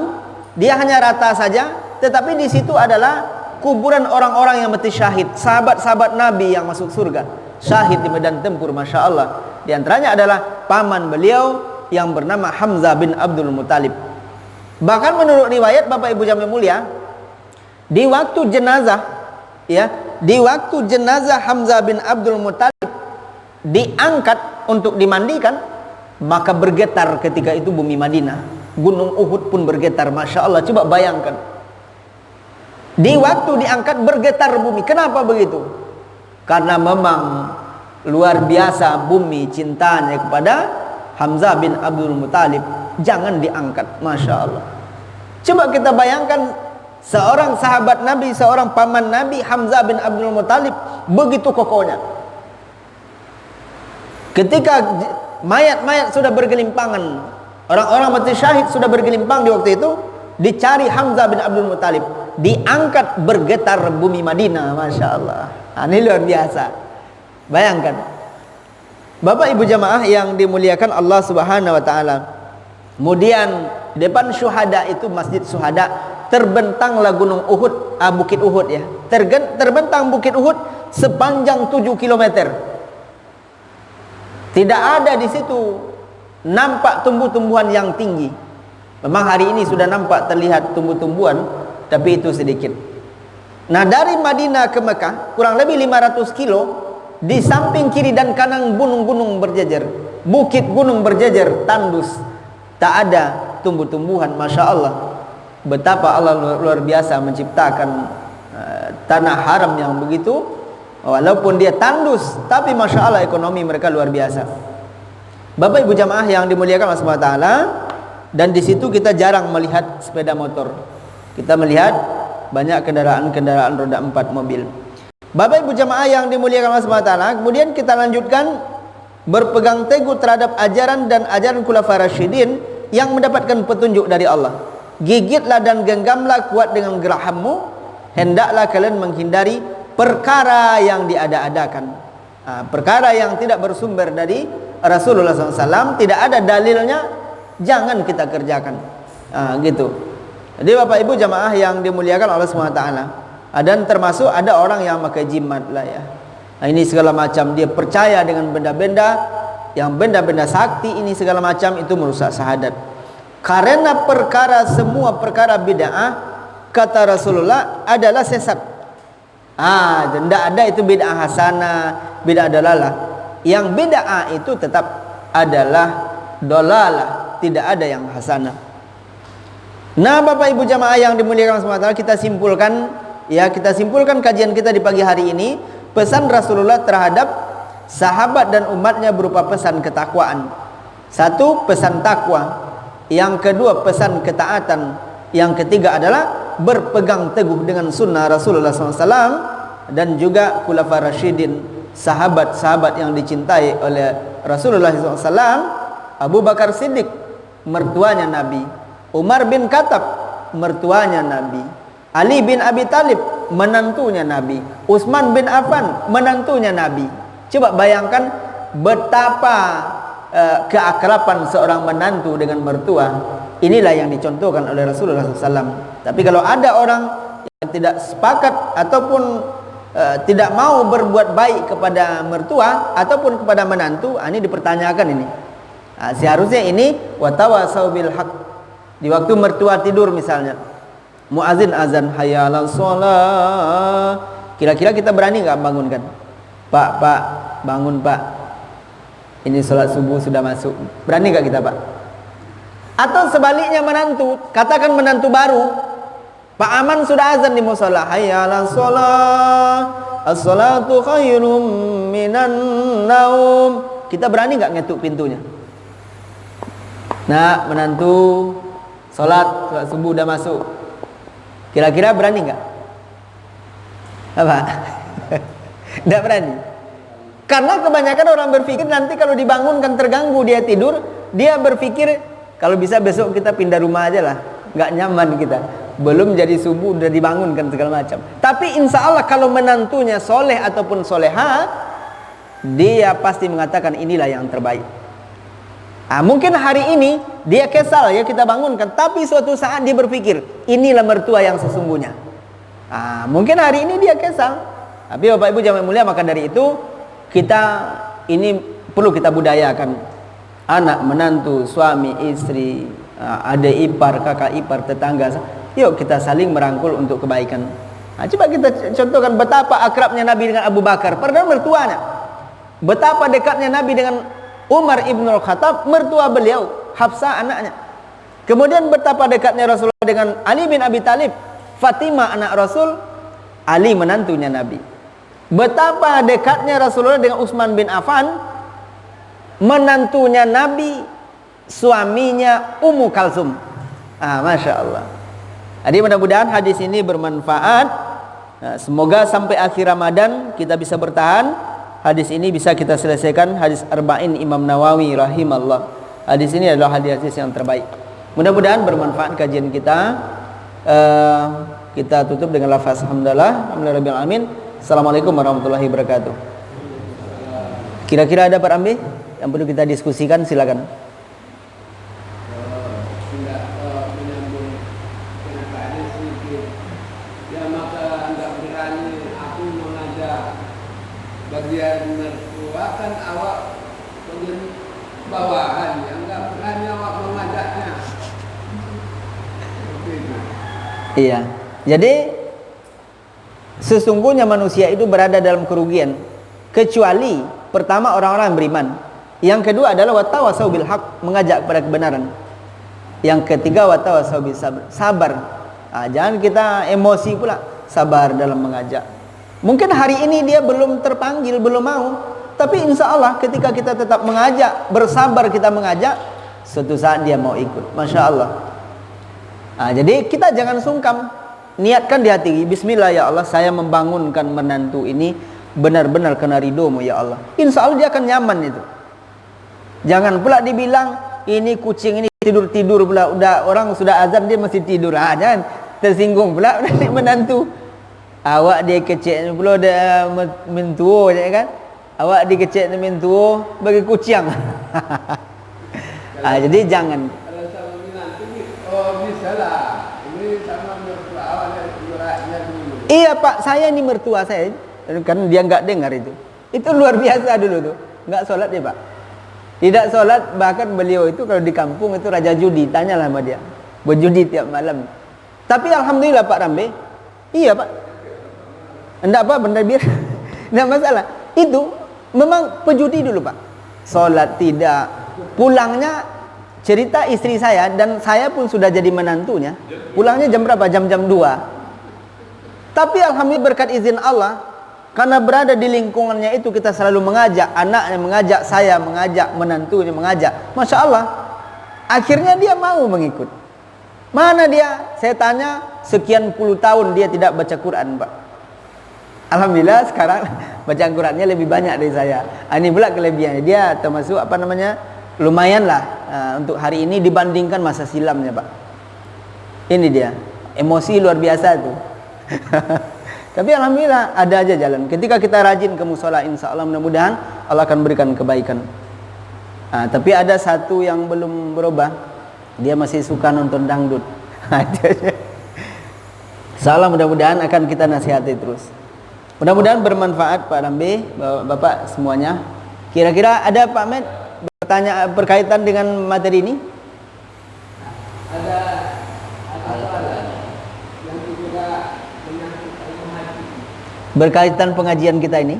dia hanya rata saja, tetapi di situ adalah kuburan orang-orang yang mati syahid, sahabat-sahabat Nabi yang masuk surga, syahid di medan tempur, Masya Allah. Di antaranya adalah paman beliau yang bernama Hamzah bin Abdul Muttalib. Bahkan menurut riwayat Bapak Ibu jamaah mulia, di waktu jenazah, ya, di waktu jenazah Hamzah bin Abdul Muttalib diangkat untuk dimandikan, maka bergetar ketika itu bumi Madinah. Gunung Uhud pun bergetar, Masya Allah. Coba bayangkan, di waktu diangkat bergetar bumi. Kenapa begitu? Karena memang luar biasa bumi cintanya kepada Hamzah bin Abdul Muttalib. Jangan diangkat, Masya Allah. Coba kita bayangkan, seorang sahabat Nabi, seorang paman Nabi, Hamzah bin Abdul Muttalib, begitu kokohnya. Ketika mayat-mayat sudah bergelimpangan, orang-orang mati syahid sudah bergelimpang di waktu itu, dicari Hamzah bin Abdul Muttalib, diangkat, bergetar bumi Madinah, Masya Allah. Ini luar biasa. Bayangkan, Bapak Ibu jamaah yang dimuliakan Allah Subhanahu wa taala. Kemudian depan syuhada itu, Masjid Syuhada, terbentanglah gunung Uhud, bukit Uhud ya. Terbentang bukit Uhud sepanjang 7 km. Tidak ada di situ nampak tumbuh-tumbuhan yang tinggi. Memang hari ini sudah nampak terlihat tumbuh-tumbuhan, tapi itu sedikit. Nah, dari Madinah ke Mekah kurang lebih 500 kilo. Di samping kiri dan kanan gunung-gunung berjejer, bukit gunung berjejer, tandus, tak ada tumbuh-tumbuhan. Masya Allah, betapa Allah luar biasa menciptakan tanah haram yang begitu. Walaupun dia tandus, tapi Masya Allah ekonomi mereka luar biasa. Bapak Ibu jamaah yang dimuliakan Allah Subhanahu wa taala, dan di situ kita jarang melihat sepeda motor. Kita melihat banyak kendaraan-kendaraan roda 4 mobil. Bapak Ibu jamaah yang dimuliakan Allah Subhanahu wa taala, kemudian kita lanjutkan berpegang teguh terhadap ajaran dan ajaran Khulafaur Rasyidin yang mendapatkan petunjuk dari Allah. Gigitlah dan genggamlah kuat dengan gerahammu, hendaklah kalian menghindari perkara yang diada-adakan, perkara yang tidak bersumber dari Rasulullah SAW, tidak ada dalilnya, jangan kita kerjakan. Gitu. Jadi Bapak Ibu jamaah yang dimuliakan Allah SWT, Dan termasuk ada orang yang pakai jimat lah ya. Ini segala macam dia percaya dengan benda-benda yang benda-benda sakti ini segala macam, itu merusak syahadat. Karena semua perkara bid'ah kata Rasulullah adalah sesat. Tidak ada itu bid'ah hasanah, bid'ah dalalah. Yang bid'ah itu tetap adalah dalalah, tidak ada yang hasanah. Nah, Bapak Ibu jamaah yang dimuliakan Allah SWT, kita simpulkan kajian kita di pagi hari ini. Pesan Rasulullah terhadap sahabat dan umatnya berupa pesan ketakwaan. Satu, pesan takwa. Yang kedua, pesan ketaatan. Yang ketiga adalah berpegang teguh dengan sunnah Rasulullah SAW dan juga khulafa rasyidin, sahabat-sahabat yang dicintai oleh Rasulullah SAW. Abu Bakar Siddiq, mertuanya Nabi. Umar bin Khattab, mertuanya Nabi. Ali bin Abi Talib, menantunya Nabi. Utsman bin Affan, menantunya Nabi. Coba bayangkan betapa keakraban seorang menantu dengan mertua. Inilah yang dicontohkan oleh Rasulullah SAW. Tapi kalau ada orang yang tidak sepakat ataupun tidak mau berbuat baik kepada mertua ataupun kepada menantu, ini dipertanyakan ini. Seharusnya ini watawasau bil haq. Di waktu mertua tidur misalnya, muazin azan hayya 'alas shalah, kira-kira kita berani enggak bangunkan? Pak, bangun Pak, ini sholat subuh sudah masuk. Berani enggak kita Pak? Atau sebaliknya menantu, katakan menantu baru, Pak Aman sudah azan di mushola, hayya 'alas shalah, as-salatu khairum minan naum. Kita berani enggak ngetuk pintunya? Nah, menantu sholat subuh udah masuk, kira-kira berani nggak? Apa? Nggak berani. Karena kebanyakan orang berpikir nanti kalau dibangunkan terganggu dia tidur, dia berpikir kalau bisa besok kita pindah rumah aja lah, nggak nyaman kita. Belum jadi subuh udah dibangunkan segala macam. Tapi insya Allah kalau menantunya soleh ataupun soleha, dia pasti mengatakan inilah yang terbaik. Mungkin hari ini dia kesal ya kita bangunkan, tapi suatu saat dia berpikir inilah mertua yang sesungguhnya. Mungkin hari ini dia kesal, tapi Bapak Ibu jamaah mulia, maka dari itu kita ini perlu kita budayakan anak, menantu, suami, istri, adik ipar, kakak ipar, tetangga. Yuk kita saling merangkul untuk kebaikan. Coba kita contohkan betapa akrabnya Nabi dengan Abu Bakar, padahal mertuanya. Betapa dekatnya Nabi dengan Umar ibn al-Khattab, mertua beliau, Hafsah anaknya. Kemudian betapa dekatnya Rasulullah dengan Ali bin Abi Talib, Fatimah anak Rasul, Ali menantunya Nabi. Betapa dekatnya Rasulullah dengan Utsman bin Affan, menantunya Nabi, suaminya Ummu Kalsum. Masya Allah. Jadi mudah-mudahan hadis ini bermanfaat. Semoga sampai akhir Ramadan kita bisa bertahan. Hadis ini bisa kita selesaikan, hadis Arba'in Imam Nawawi rahimallah. Hadis ini adalah hadis yang terbaik. Mudah-mudahan bermanfaat kajian kita. Kita tutup dengan lafaz hamdalah, alhamdulillahirabbil alamin. Assalamualaikum warahmatullahi wabarakatuh. Kira-kira ada Pak Rambi yang perlu kita diskusikan, silakan. Bagian mertua kan awak bawahan yang nggak berani awak mengajaknya. Iya. Jadi sesungguhnya manusia itu berada dalam kerugian, kecuali pertama orang-orang yang beriman. Yang kedua adalah watawasau bil haq, mengajak kepada kebenaran. Yang ketiga watawasau bis sabr, sabar. Jangan kita emosi pula, sabar dalam mengajak. Mungkin hari ini dia belum terpanggil, belum mau, tapi insya Allah ketika kita tetap mengajak, bersabar kita mengajak, suatu saat dia mau ikut. Masya Allah. Jadi kita jangan sungkan, niatkan di hati, bismillah ya Allah, saya membangunkan menantu ini benar-benar kena ridhomu ya Allah. Insya Allah dia akan nyaman itu. Jangan pula dibilang ini kucing ini tidur-tidur pula, udah orang sudah azan dia masih tidur. Jangan tersinggung pula menantu. Awak dia kecil pula dia mentua je kan. Awak dia kecil mentua bagi kucing. Jadi jangan. Kalau sama menantu ni, bisa lah. Ini sama mertua awak suratnya dulu. Iya Pak, saya ini mertua saya. Karena dia nggak dengar itu. Itu luar biasa dulu tuh. Nggak sholat dia Pak. Tidak sholat, bahkan beliau itu kalau di kampung itu raja judi. Tanyalah sama dia. Berjudi tiap malam. Tapi alhamdulillah Pak Rambe. Iya Pak. Enggak apa, benda biar. Enggak masalah. Itu memang pejudi dulu Pak. Sholat tidak. Pulangnya cerita istri saya, dan saya pun sudah jadi menantunya. Pulangnya jam berapa? Jam-jam 2. Tapi alhamdulillah berkat izin Allah, karena berada di lingkungannya itu, kita selalu mengajak anaknya, mengajak saya, mengajak menantunya, mengajak. Masya Allah, akhirnya dia mau mengikut. Mana dia? Saya tanya, sekian puluh tahun dia tidak baca Quran Pak. Alhamdulillah sekarang baca Qurannya lebih banyak dari saya. Ini pula kelebihannya, dia termasuk lumayan lah untuk hari ini dibandingkan masa silamnya Pak. Ini dia, emosi luar biasa tuh. Tapi alhamdulillah ada aja jalan. Ketika kita rajin ke musola, insya Allah mudah-mudahan Allah akan berikan kebaikan. Tapi ada satu yang belum berubah, dia masih suka nonton dangdut. Insya Allah mudah-mudahan akan kita nasihati terus. Mudah-mudahan bermanfaat Pak Rambe, Bapak semuanya. Kira-kira ada Pak Ahmed bertanya berkaitan dengan materi ini? Berkaitan pengajian kita ini?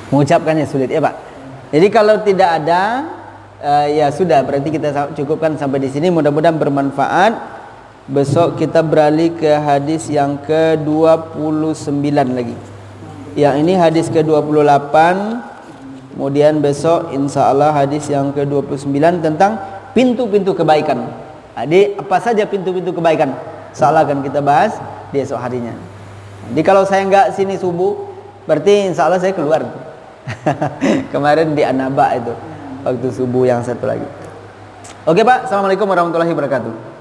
Mengucapkannya sulit ya Pak. Jadi kalau tidak ada, ya sudah, berarti kita cukupkan sampai di sini. Mudah-mudahan bermanfaat. Besok kita beralih ke hadis yang ke-29 lagi. Yang ini hadis ke-28. Kemudian besok insya Allah hadis yang ke-29 tentang pintu-pintu kebaikan. Jadi apa saja pintu-pintu kebaikan, insya Allah akan kita bahas di esok harinya. Jadi kalau saya nggak sini subuh, berarti insya Allah saya keluar. Kemarin di Anaba itu waktu subuh yang satu lagi. Oke Pak, assalamualaikum warahmatullahi wabarakatuh.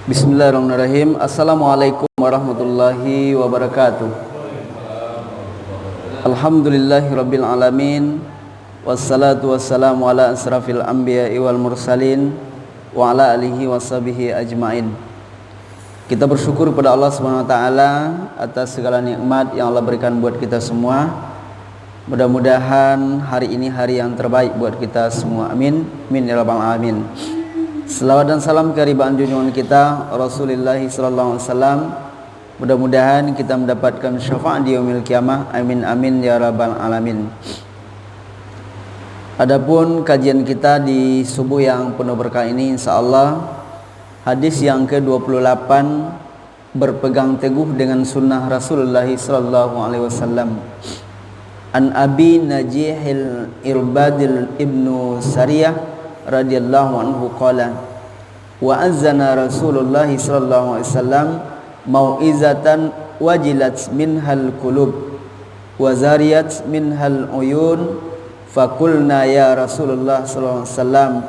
Bismillahirrahmanirrahim. Assalamualaikum warahmatullahi wabarakatuh. Alhamdulillahirabbil alamin. Wassalatu wassalamu ala asrafil anbiya'i wal mursalin wa ala alihi washabihi ajmain. Kita bersyukur kepada Allah Subhanahu wa taala atas segala nikmat yang Allah berikan buat kita semua. Mudah-mudahan hari ini hari yang terbaik buat kita semua. Amin. Amin ya rabbal alamin. Selawat dan salam kehadiran junjungan kita Rasulullah sallallahu alaihi wasallam. Mudah-mudahan kita mendapatkan syafaat di yaumil qiyamah. Amin amin ya rabbal alamin. Adapun kajian kita di subuh yang penuh berkah ini, insyaallah hadis yang ke-28, berpegang teguh dengan sunnah Rasulullah sallallahu alaihi wasallam. An Abi Najihil Irbadil ibnu Sariyah radhiyallahu anhu qala wa azana Rasulullah sallallahu alaihi wasallam mau'izatan wajilat minhal qulub wa zariyat minhal uyun faqulna ya Rasulullah sallallahu alaihi wasallam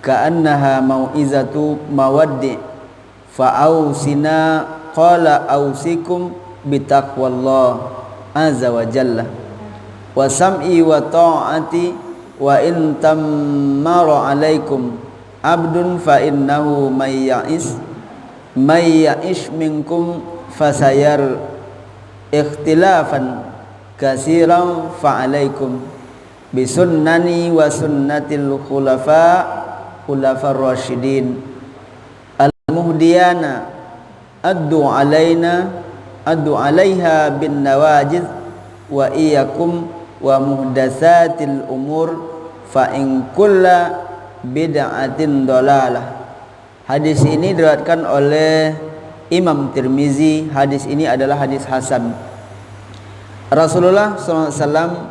ka'annaha mau'izatu mawaddi fa'ausina qala ausikum bitaqwallah azza wa jalla wa sam'i wa ta'ati wa in tammara alaikum abdun fa innahu may ya'ish minkum fasayar ikhtilafan katsiran fa alaikum bisunnani wa sunnatil khulafar rasyidin al muhdiyana addu alaiha bin nawajiz wa iyyakum wa muhdatsatil umur fa in kulla bid'atin dalalah. Hadis ini diriwayatkan oleh Imam Tirmizi. Hadis ini adalah hadis hasan. Rasulullah SAW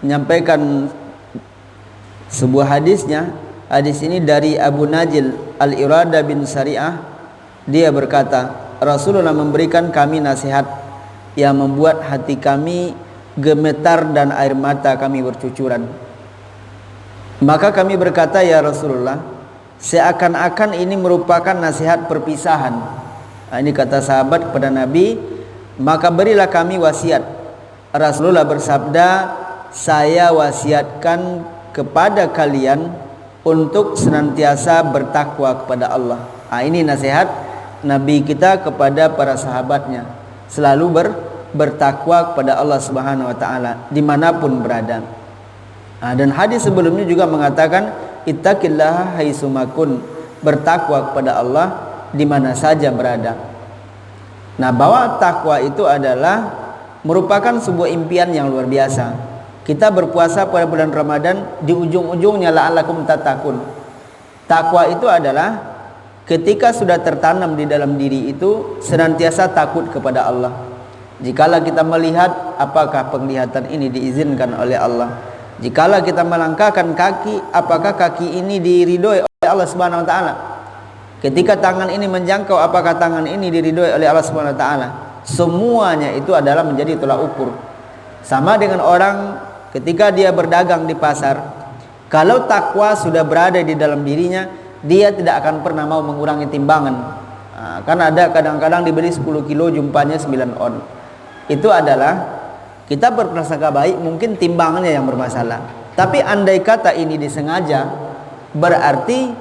menyampaikan sebuah hadisnya. Hadis ini dari Abu Najil Al-Irada bin Sari'ah. Dia berkata, Rasulullah memberikan kami nasihat yang membuat hati kami gemetar dan air mata kami bercucuran. Maka kami berkata, ya Rasulullah, seakan-akan ini merupakan nasihat perpisahan. Ini kata sahabat kepada Nabi, maka berilah kami wasiat. Rasulullah bersabda, saya wasiatkan kepada kalian untuk senantiasa bertakwa kepada Allah. Ini nasihat Nabi kita kepada para sahabatnya, selalu bertakwa kepada Allah Subhanahu wa taala dimanapun berada. Dan hadis sebelumnya juga mengatakan ittaqillaha haitsumakun, bertakwa kepada Allah di mana saja berada. Nah, bahwa takwa itu adalah merupakan sebuah impian yang luar biasa. Kita berpuasa pada bulan Ramadan, di ujung-ujungnya la'allakum tattaqun. Takwa itu adalah ketika sudah tertanam di dalam diri itu senantiasa takut kepada Allah. Jikalau kita melihat, apakah penglihatan ini diizinkan oleh Allah? Jikalau kita melangkahkan kaki, apakah kaki ini diridhoi oleh Allah Subhanahu wa taala? Ketika tangan ini menjangkau, apakah tangan ini diridhoi oleh Allah Subhanahu wa taala? Semuanya itu adalah menjadi tolak ukur. Sama dengan orang ketika dia berdagang di pasar, kalau takwa sudah berada di dalam dirinya, dia tidak akan pernah mau mengurangi timbangan. Kan ada kadang-kadang dibeli 10 kilo jumpanya 9 on. Itu adalah kita berprasangka baik, mungkin timbangannya yang bermasalah. Tapi andai kata ini disengaja, berarti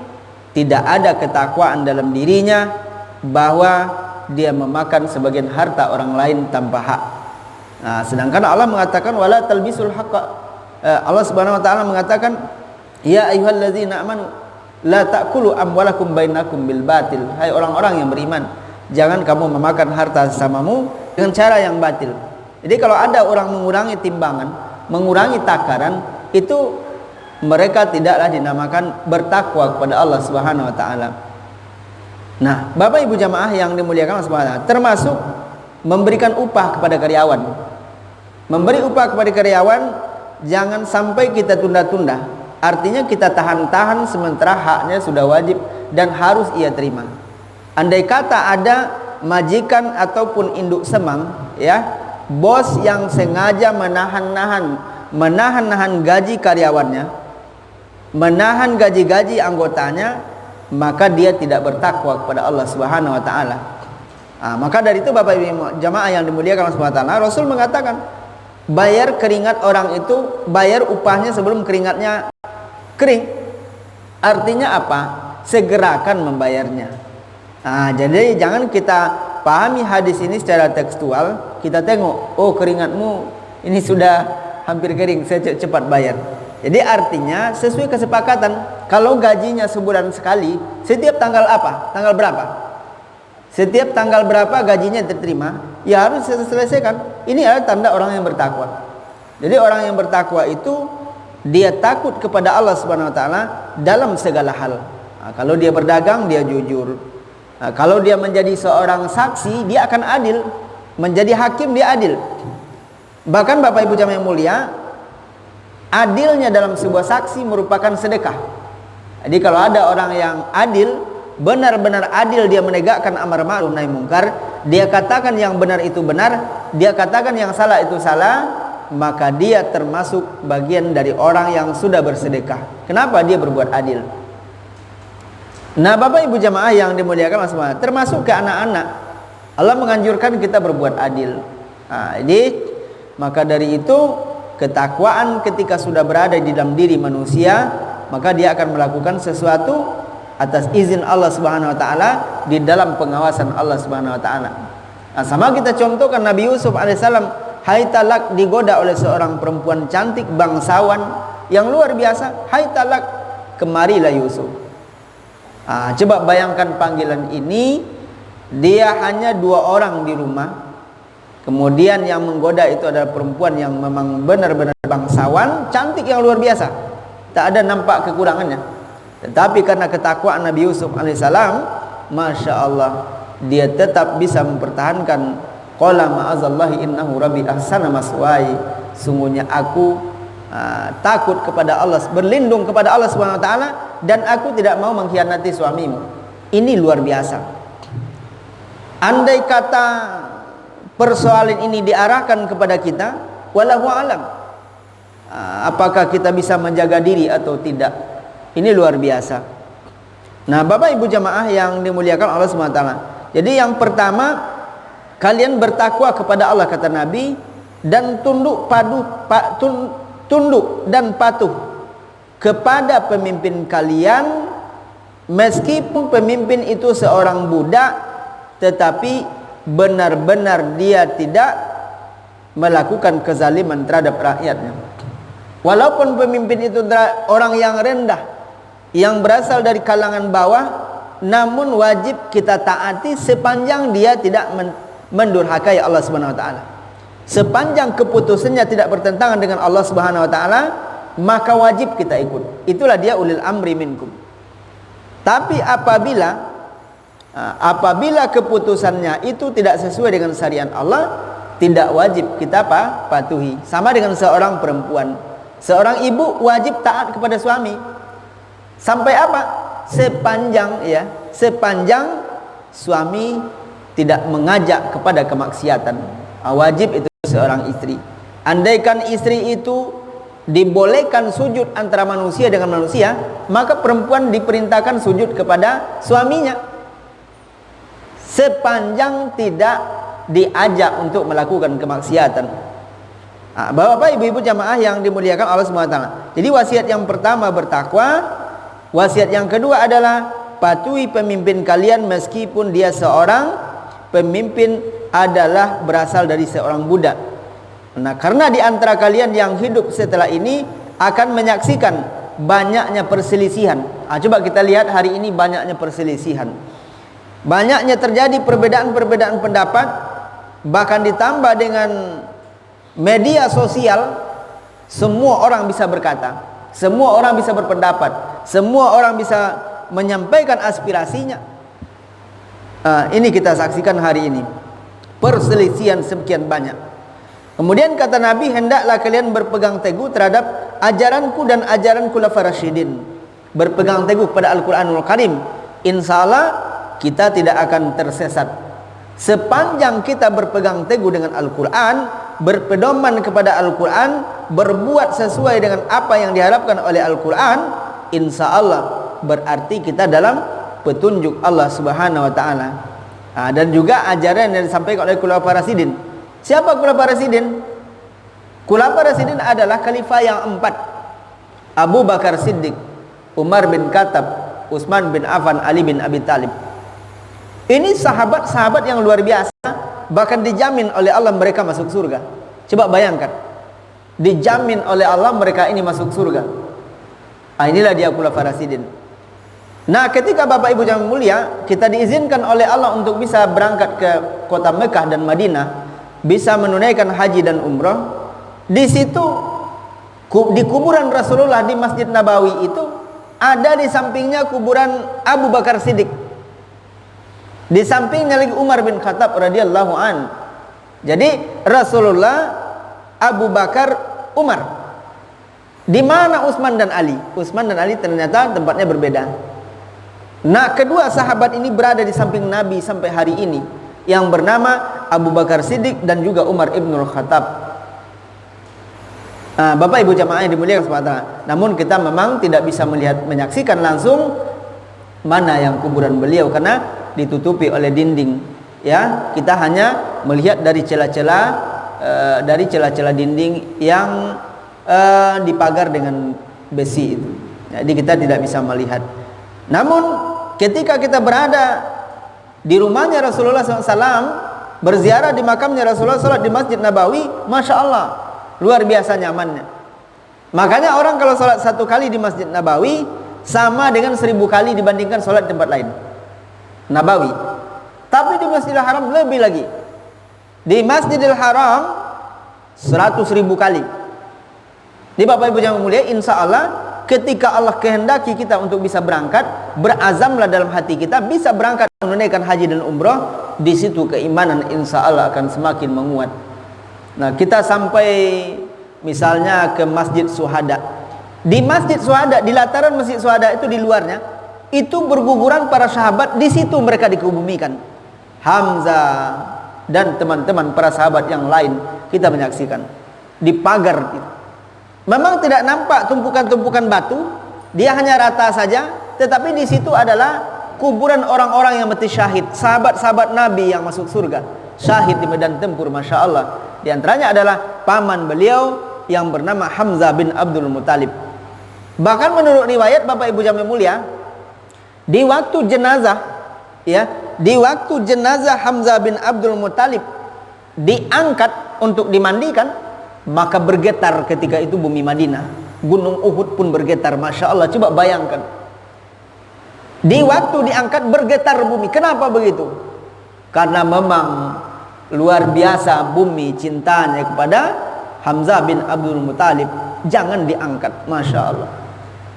tidak ada ketakwaan dalam dirinya, bahwa dia memakan sebagian harta orang lain tanpa hak. Sedangkan Allah mengatakan wala talbisul haqqa. Allah Subhanahu wa taala mengatakan, ya ayyuhallazina amanu la ta'kulu amwalakum bainakum bil batil. Hai orang-orang yang beriman, jangan kamu memakan harta sesamamu dengan cara yang batil. Jadi kalau ada orang mengurangi timbangan, mengurangi takaran, itu mereka tidaklah dinamakan bertakwa kepada Allah Subhanahu wa taala. Nah, Bapak Ibu jamaah yang dimuliakan Allah Subhanahu wa taala, termasuk memberikan upah kepada karyawan. Memberi upah kepada karyawan jangan sampai kita tunda-tunda. Artinya kita tahan-tahan sementara haknya sudah wajib dan harus ia terima. Andai kata ada majikan ataupun induk semang, ya, bos yang sengaja menahan gaji karyawannya, menahan gaji-gaji anggotanya, maka dia tidak bertakwa kepada Allah Subhanahu wa taala. Maka dari itu Bapak Ibu jamaah yang dimuliakan Allah Subhanahu wa taala, Rasul mengatakan, bayar keringat orang itu, bayar upahnya sebelum keringatnya kering. Artinya apa? Segerakan membayarnya. Jadi jangan kita pahami hadis ini secara tekstual, kita tengok, oh keringatmu ini sudah hampir kering, saya cepat bayar. Jadi artinya sesuai kesepakatan, kalau gajinya sebulan sekali, setiap tanggal apa? Tanggal berapa? Setiap tanggal berapa gajinya diterima, ya harus selesaikan. Ini adalah tanda orang yang bertakwa. Jadi orang yang bertakwa itu dia takut kepada Allah Subhanahu wa taala dalam segala hal. Kalau dia berdagang, dia jujur. Kalau dia menjadi seorang saksi, dia akan adil. Menjadi hakim, dia adil. Bahkan Bapak Ibu jamaah yang mulia, adilnya dalam sebuah saksi merupakan sedekah. Jadi kalau ada orang yang adil, benar-benar adil, dia menegakkan amar ma'ruf nahi mungkar, dia katakan yang benar itu benar, dia katakan yang salah itu salah, maka dia termasuk bagian dari orang yang sudah bersedekah. Kenapa? Dia berbuat adil. Nah, Bapak Ibu jamaah yang dimuliakan Allah Subhanahu wa taala, termasuk ke anak-anak, Allah menganjurkan kita berbuat adil. Jadi maka dari itu ketakwaan ketika sudah berada di dalam diri manusia, maka dia akan melakukan sesuatu atas izin Allah Subhanahu wa taala, di dalam pengawasan Allah Subhanahu wa taala. Sama kita contohkan Nabi Yusuf alaihissalam, hai talak, digoda oleh seorang perempuan cantik bangsawan yang luar biasa. Hai talak, kemarilah Yusuf. Coba bayangkan panggilan ini, dia hanya 2 orang di rumah. Kemudian yang menggoda itu adalah perempuan yang memang benar-benar bangsawan, cantik yang luar biasa, tak ada nampak kekurangannya. Tetapi karena ketakwaan Nabi Yusuf alaihissalam, Masya Allah, dia tetap bisa mempertahankan qala ma'azallahi innahu rabbi ahsana maswai. Sungguhnya aku takut kepada Allah, berlindung kepada Allah Subhanahu wa taala, dan aku tidak mau mengkhianati suamimu. Ini luar biasa. Andai kata persoalan ini diarahkan kepada kita, wallahu alam, apakah kita bisa menjaga diri atau tidak. Ini luar biasa. Nah, Bapak Ibu jamaah yang dimuliakan Allah Subhanahu wa taala. Jadi yang pertama, kalian bertakwa kepada Allah kata Nabi, dan tunduk dan patuh kepada pemimpin kalian, meskipun pemimpin itu seorang budak, tetapi benar-benar dia tidak melakukan kezaliman terhadap rakyatnya. Walaupun pemimpin itu orang yang rendah, yang berasal dari kalangan bawah, namun wajib kita taati sepanjang dia tidak mendurhakai Allah Subhanahu wa taala. Sepanjang keputusannya tidak bertentangan dengan Allah Subhanahu wa taala, maka wajib kita ikut. Itulah dia ulil amri minkum. Tapi apabila keputusannya itu tidak sesuai dengan syariat Allah, tidak wajib kita patuhi. Sama dengan seorang perempuan, seorang ibu wajib taat kepada suami. Sampai apa? Sepanjang suami tidak mengajak kepada kemaksiatan. Wajib itu seorang istri. Andaikan istri itu dibolehkan sujud antara manusia dengan manusia, maka perempuan diperintahkan sujud kepada suaminya, sepanjang tidak diajak untuk melakukan kemaksiatan. Bapak ibu-ibu jamaah yang dimuliakan Allah Subhanahu wa taala. Jadi wasiat yang pertama bertakwa, wasiat yang kedua adalah patuhi pemimpin kalian meskipun dia seorang pemimpin adalah berasal dari seorang budak. Nah, karena di antara kalian yang hidup setelah ini akan menyaksikan banyaknya perselisihan. Coba kita lihat hari ini banyaknya perselisihan. Banyaknya terjadi perbedaan-perbedaan pendapat, bahkan ditambah dengan media sosial, semua orang bisa berkata, semua orang bisa berpendapat, semua orang bisa menyampaikan aspirasinya. Ini kita saksikan hari ini, perselisihan sekian banyak. Kemudian kata Nabi, hendaklah kalian berpegang teguh terhadap ajaranku dan ajaran khulafaur rasyidin. Berpegang teguh pada Al-Quranul Karim. Insya Allah kita tidak akan tersesat. Sepanjang kita berpegang teguh dengan Al-Quran, berpedoman kepada Al-Quran, berbuat sesuai dengan apa yang diharapkan oleh Al-Quran, insya Allah berarti kita dalam petunjuk Allah Subhanahu wa taala. Dan juga ajaran yang disampaikan oleh khulafaur rasyidin. Siapa khulafaur rasyidin? Khulafaur rasyidin adalah khalifah yang 4. Abu Bakar Siddiq, Umar bin Khattab, Utsman bin Affan, Ali bin Abi Thalib. Ini sahabat-sahabat yang luar biasa, bahkan dijamin oleh Allah mereka masuk surga. Coba bayangkan, dijamin oleh Allah mereka ini masuk surga. Inilah dia khulafaur rasyidin. Nah, ketika Bapak Ibu yang mulia, kita diizinkan oleh Allah untuk bisa berangkat ke kota Mekah dan Madinah, bisa menunaikan haji dan umrah. Di situ, di kuburan Rasulullah di Masjid Nabawi itu, ada di sampingnya kuburan Abu Bakar Siddiq, di sampingnya lagi Umar bin Khattab radhiyallahu an. Jadi Rasulullah, Abu Bakar, Umar. Di mana Utsman dan Ali? Utsman dan Ali ternyata tempatnya berbeda. Nah, kedua sahabat ini berada di samping Nabi sampai hari ini, yang bernama Abu Bakar Siddiq dan juga Umar ibnul Khattab. Bapak Ibu jamaah yang dimuliakan SWT. Namun kita memang tidak bisa menyaksikan langsung mana yang kuburan beliau karena ditutupi oleh dinding. Ya, kita hanya melihat dari celah-celah dinding yang dipagar dengan besi itu. Jadi kita tidak bisa melihat. Namun ketika kita berada di rumahnya Rasulullah SAW, berziarah di makamnya Rasulullah SAW di Masjid Nabawi, Masya Allah, luar biasa nyamannya. Makanya orang kalau sholat 1 kali di Masjid Nabawi sama dengan 1000 kali dibandingkan sholat di tempat lain. Nabawi. Tapi di Masjidil Haram lebih lagi. Di Masjidil Haram 100.000 kali. Di Bapak Ibu yang mulia, insya Allah ketika Allah kehendaki kita untuk bisa berangkat, berazamlah dalam hati kita bisa berangkat menunaikan haji dan umrah. Di situ keimanan insya Allah akan semakin menguat. Nah, kita sampai misalnya ke Masjid Syuhada. Di Masjid Syuhada, di lataran Masjid Syuhada itu, di luarnya itu berguguran para sahabat. Di situ mereka dikebumikan. Hamzah dan teman-teman para sahabat yang lain kita menyaksikan di pagar itu. Memang tidak nampak tumpukan-tumpukan batu, dia hanya rata saja, tetapi di situ adalah kuburan orang-orang yang mati syahid, sahabat-sahabat Nabi yang masuk surga, syahid di medan tempur, Masya Allah. Di antaranya adalah paman beliau yang bernama Hamzah bin Abdul Muttalib. Bahkan menurut riwayat Bapak Ibu jamaah mulia, di waktu jenazah, ya, di waktu jenazah Hamzah bin Abdul Muttalib diangkat untuk dimandikan, maka bergetar ketika itu bumi Madinah. Gunung Uhud pun bergetar, Masya Allah. Coba bayangkan, di waktu diangkat bergetar bumi. Kenapa begitu? Karena memang luar biasa bumi cintanya kepada Hamzah bin Abdul Muttalib. Jangan diangkat, Masya Allah.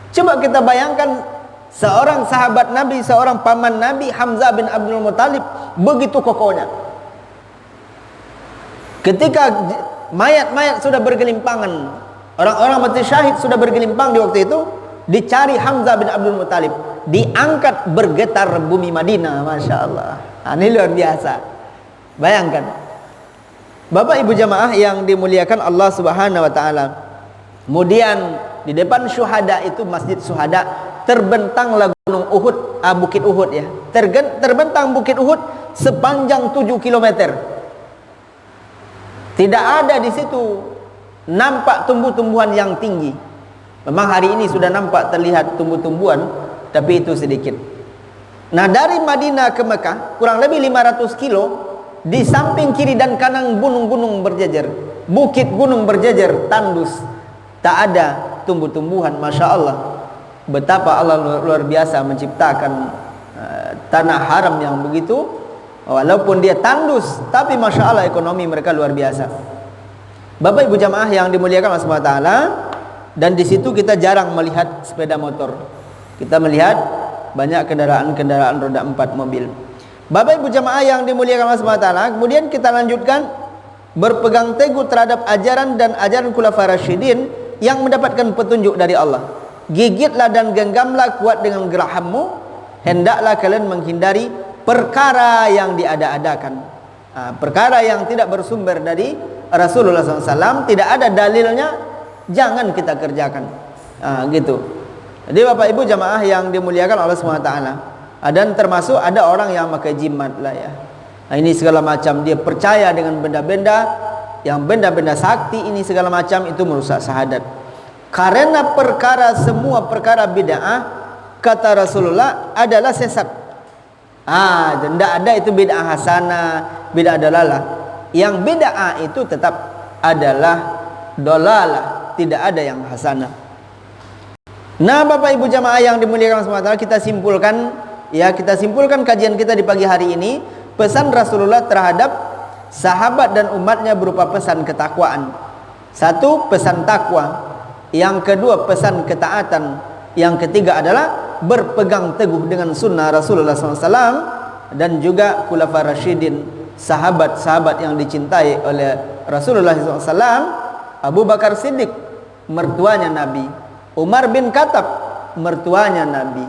Coba kita bayangkan, seorang sahabat Nabi, seorang paman Nabi, Hamzah bin Abdul Muttalib, begitu kokohnya. Ketika mayat-mayat sudah bergelimpangan, orang-orang mati syahid sudah bergelimpang di waktu itu, dicari Hamzah bin Abdul Muttalib, diangkat, bergetar bumi Madinah, Masya Allah. Nah, ini luar biasa. Bayangkan, Bapak Ibu jamaah yang dimuliakan Allah Subhanahu wa taala. Kemudian di depan syuhada itu, Masjid Syuhada, terbentanglah gunung Uhud, bukit Uhud, ya. Terbentang bukit Uhud sepanjang 7 km. Tidak ada di situ nampak tumbuh-tumbuhan yang tinggi. Memang hari ini sudah nampak terlihat tumbuh-tumbuhan, tapi itu sedikit. Nah, dari Madinah ke Mekah kurang lebih 500 kilo. Di samping kiri dan kanan gunung-gunung berjejer, bukit gunung berjejer, tandus, tak ada tumbuh-tumbuhan. Masya Allah, betapa Allah luar biasa menciptakan tanah haram yang begitu. Walaupun dia tandus, tapi Masya Allah ekonomi mereka luar biasa. Bapak Ibu jamaah yang dimuliakan Allah SWT, dan di situ kita jarang melihat sepeda motor. Kita melihat banyak kendaraan-kendaraan roda 4 mobil. Bapak Ibu jamaah yang dimuliakan Allah SWT, kemudian kita lanjutkan, berpegang teguh terhadap ajaran dan ajaran Khulafaur Rasyidin yang mendapatkan petunjuk dari Allah. Gigitlah dan genggamlah kuat dengan gerahammu, hendaklah kalian menghindari perkara yang diada-adakan, perkara yang tidak bersumber dari Rasulullah SAW, tidak ada dalilnya, jangan kita kerjakan. Gitu. Jadi Bapak Ibu jamaah yang dimuliakan Allah SWT, dan termasuk ada orang yang pakai jimat lah, ya. Nah, ini segala macam, dia percaya dengan benda-benda yang benda-benda sakti ini segala macam, itu merusak syahadat. Karena semua perkara bid'ah, kata Rasulullah, adalah sesat. Tidak ada itu bid'ah hasanah, bid'ah dalalah. Yang bid'ah itu tetap adalah dalalah, tidak ada yang hasanah. Nah, Bapak Ibu jamaah yang dimuliakan Allah SWT, kita simpulkan kajian kita di pagi hari ini. Pesan Rasulullah terhadap sahabat dan umatnya berupa pesan ketakwaan. Satu, pesan takwa. Yang kedua, pesan ketaatan. Yang ketiga adalah berpegang teguh dengan sunnah Rasulullah SAW, dan juga Khulafaur Rasyidin, sahabat-sahabat yang dicintai oleh Rasulullah SAW. Abu Bakar Siddiq, mertuanya Nabi. Umar bin Khattab, mertuanya Nabi.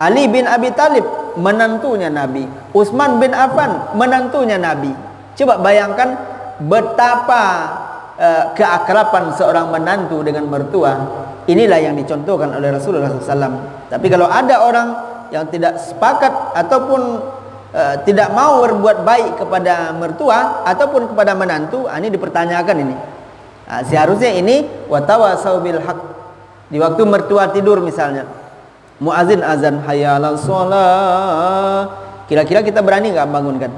Ali bin Abi Thalib, menantunya Nabi. Utsman bin Affan, menantunya Nabi. Coba bayangkan betapa keakraban seorang menantu dengan mertua. Inilah yang dicontohkan oleh Rasulullah SAW. Tapi kalau ada orang yang tidak sepakat ataupun tidak mau berbuat baik kepada mertua ataupun kepada menantu, ini dipertanyakan ini. Seharusnya ini watawasau bil haq. Di waktu mertua tidur misalnya, muazin azan hayya 'alas shalah, kira-kira kita berani nggak bangunkan?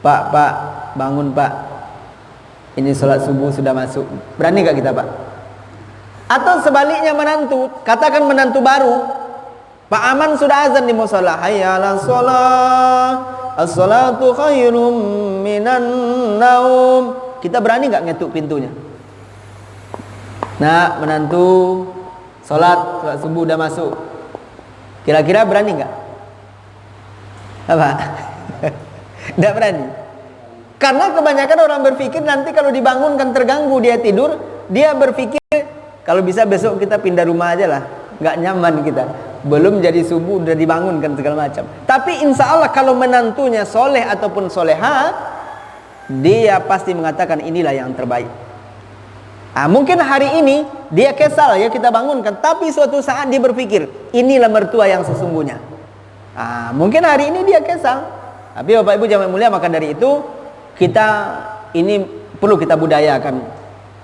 Pak, bangun Pak, ini sholat subuh sudah masuk. Berani nggak kita, Pak? Atau sebaliknya menantu, katakan menantu baru, Pak Aman sudah azan di mushola, hayya 'alas shalah, as-salatu khairum minan naum. Kita berani nggak ngetuk pintunya? Nah, menantu, sholat subuh udah masuk. Kira-kira berani nggak? Apa? Nggak berani. Karena kebanyakan orang berpikir nanti kalau dibangunkan terganggu dia tidur, dia berpikir kalau bisa besok kita pindah rumah aja lah, nggak nyaman kita. Belum jadi subuh udah dibangunkan segala macam. Tapi insya Allah kalau menantunya soleh ataupun soleha, dia pasti mengatakan inilah yang terbaik. Mungkin hari ini dia kesal ya kita bangunkan, tapi suatu saat dia berpikir inilah mertua yang sesungguhnya. Mungkin hari ini dia kesal, tapi Bapak Ibu jamaah mulia, maka dari itu kita ini perlu kita budayakan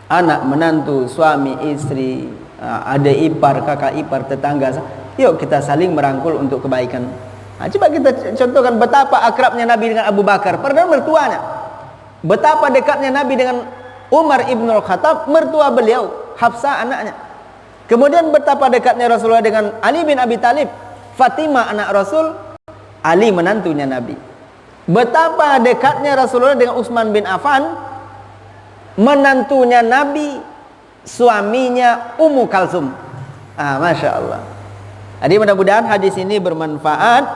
anak, menantu, suami, istri, adik ipar, kakak ipar, tetangga. Yuk kita saling merangkul untuk kebaikan. Coba kita contohkan betapa akrabnya Nabi dengan Abu Bakar, padahal mertuanya. Betapa dekatnya Nabi dengan Umar ibn al-Khattab, mertua beliau, Hafsah anaknya. Kemudian betapa dekatnya Rasulullah dengan Ali bin Abi Thalib, Fatimah anak Rasul, Ali menantunya Nabi. Betapa dekatnya Rasulullah dengan Utsman bin Affan, menantunya Nabi, suaminya Ummu Kalsum. Masya Allah. Jadi mudah-mudahan hadis ini bermanfaat.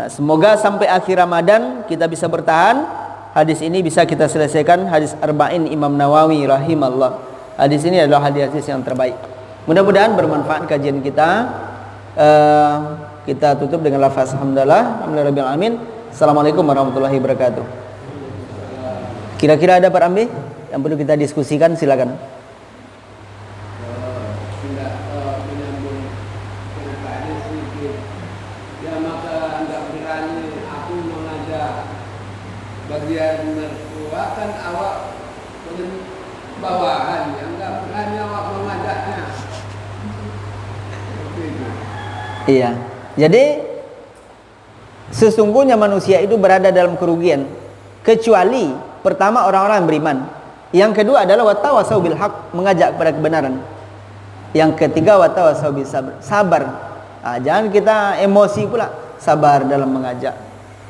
Semoga sampai akhir Ramadan kita bisa bertahan. Hadis ini bisa kita selesaikan. Hadis Arba'in Imam Nawawi rahimallah. Hadis ini adalah hadis yang terbaik. Mudah-mudahan bermanfaat kajian kita. Kita tutup dengan lafaz hamdalah, alhamdulillahirabbil alamin. Assalamualaikum warahmatullahi wabarakatuh. Kira-kira ada Pak Rambi yang perlu kita diskusikan, silakan. Menyambung dengan tadi sedikit. Ya maka anda berani aku mengajak bagian mertua kan awak bawahan, yang nggak berani awak mengajaknya. Iya. Jadi sesungguhnya manusia itu berada dalam kerugian, kecuali pertama orang-orang yang beriman, yang kedua adalah watawasau bil haq, mengajak kepada kebenaran, yang ketiga watawasau bis sabr, sabar. Jangan kita emosi pula, sabar dalam mengajak.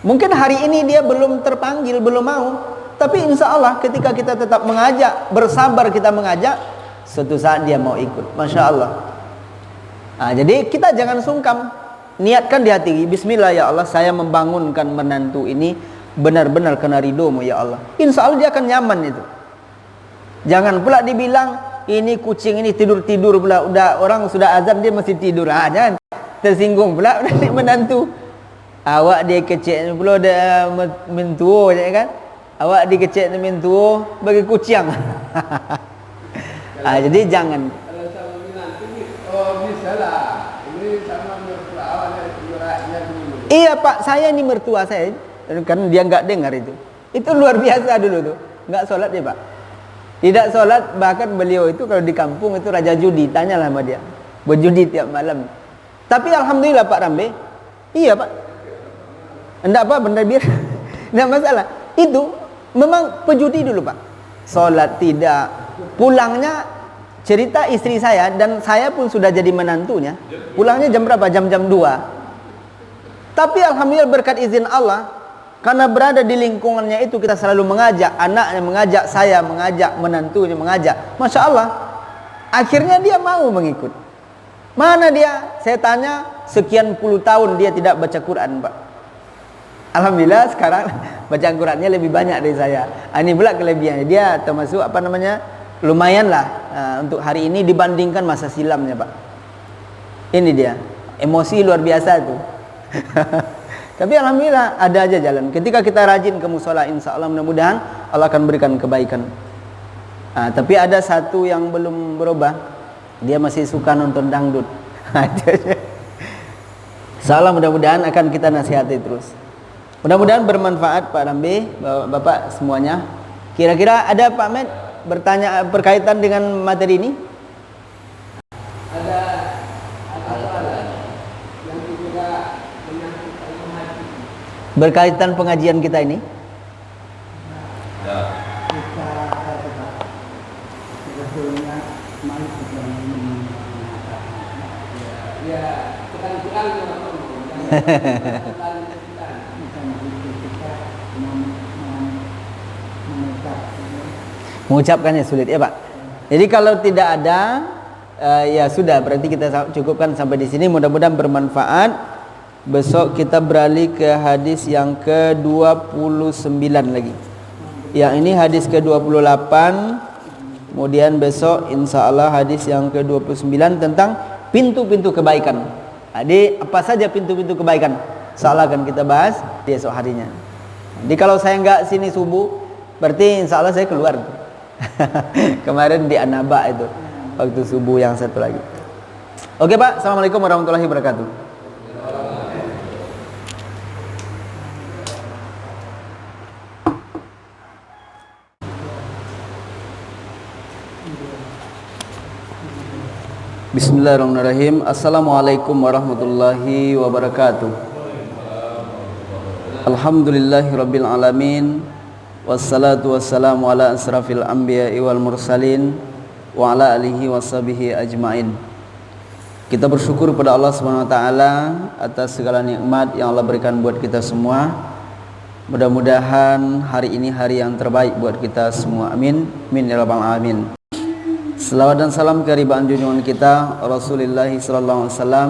Mungkin hari ini dia belum terpanggil, belum mau, tapi insya Allah ketika kita tetap mengajak, bersabar kita mengajak, suatu saat dia mau ikut. Masya Allah. Jadi kita jangan sungkan. Niatkan di hati, bismillah ya Allah, saya membangunkan menantu ini benar-benar kena ridhomu ya Allah. Insya Allah dia akan nyaman itu. Jangan pula dibilang ini kucing ini tidur-tidur pula, udah orang sudah azan dia masih tidur. Jangan tersinggung pula menantu. Awak dia kecil pula ada mentua je kan. Awak dia kecil mentua bagi kucing. Jadi jangan. Kalau sama menantu ni, bisa lah. Ini sama mertua awaknya dulu. Iya Pak, saya ini mertua saya. Kan dia nggak dengar itu. Itu luar biasa dulu tuh. Nggak sholat dia Pak. Tidak sholat, bahkan beliau itu kalau di kampung itu raja judi. Tanyalah sama dia. Berjudi tiap malam. Tapi alhamdulillah Pak Rambe. Iya Pak. Enggak apa, benda biar. Enggak masalah. Itu memang pejudi dulu Pak. Sholat tidak. Pulangnya cerita istri saya, dan saya pun sudah jadi menantunya. Pulangnya jam berapa? Jam-jam 2. Tapi alhamdulillah berkat izin Allah, karena berada di lingkungannya itu kita selalu mengajak anaknya, mengajak saya, mengajak menantunya, mengajak. Masya Allah, akhirnya dia mau mengikut. Mana dia? Saya tanya, sekian puluh tahun dia tidak baca Quran Pak. Alhamdulillah sekarang baca Qurannya lebih banyak dari saya. Ini pula kelebihannya. Dia termasuk lumayan lah untuk hari ini dibandingkan masa silamnya Pak. Ini dia, emosi luar biasa tuh. Tapi alhamdulillah ada aja jalan. Ketika kita rajin ke musola, insya Allah mudah-mudahan Allah akan berikan kebaikan. Tapi ada satu yang belum berubah, dia masih suka nonton dangdut. Insya Allah mudah-mudahan akan kita nasihati terus. Mudah-mudahan bermanfaat Pak Rambi, Bapak semuanya. Kira-kira ada Pak Ahmed bertanya berkaitan dengan materi ini? Ada yang juga menyangkut haji. Berkaitan pengajian kita ini? Kita sebetulnya mari kita ya kurang-kurang mengucapkannya sulit ya Pak. Jadi kalau tidak ada Ya sudah, berarti kita cukupkan sampai di sini. Mudah-mudahan bermanfaat. Besok kita beralih ke hadis yang ke-29 lagi. Yang ini hadis ke-28. Kemudian besok insya Allah hadis yang ke-29 tentang pintu-pintu kebaikan. Jadi apa saja pintu-pintu kebaikan, insya Allah akan kita bahas di esok harinya. Jadi kalau saya nggak sini subuh, berarti insya Allah saya keluar. Kemarin di Anaba itu waktu subuh yang satu lagi. Oke Pak, assalamualaikum warahmatullahi wabarakatuh. Bismillahirrahmanirrahim. Assalamualaikum warahmatullahi wabarakatuh. Alhamdulillahirabbil alamin. Wassalatu wassalamu ala asrafil anbiya'i wal mursalin wa ala alihi washabihi ajmain. Kita bersyukur pada Allah Subhanahu wa taala atas segala nikmat yang Allah berikan buat kita semua. Mudah-mudahan hari ini hari yang terbaik buat kita semua. Amin. Amin ya rabbal alamin. Selawat dan salam keharibaan junjungan kita Rasulullah sallallahu alaihi wasallam.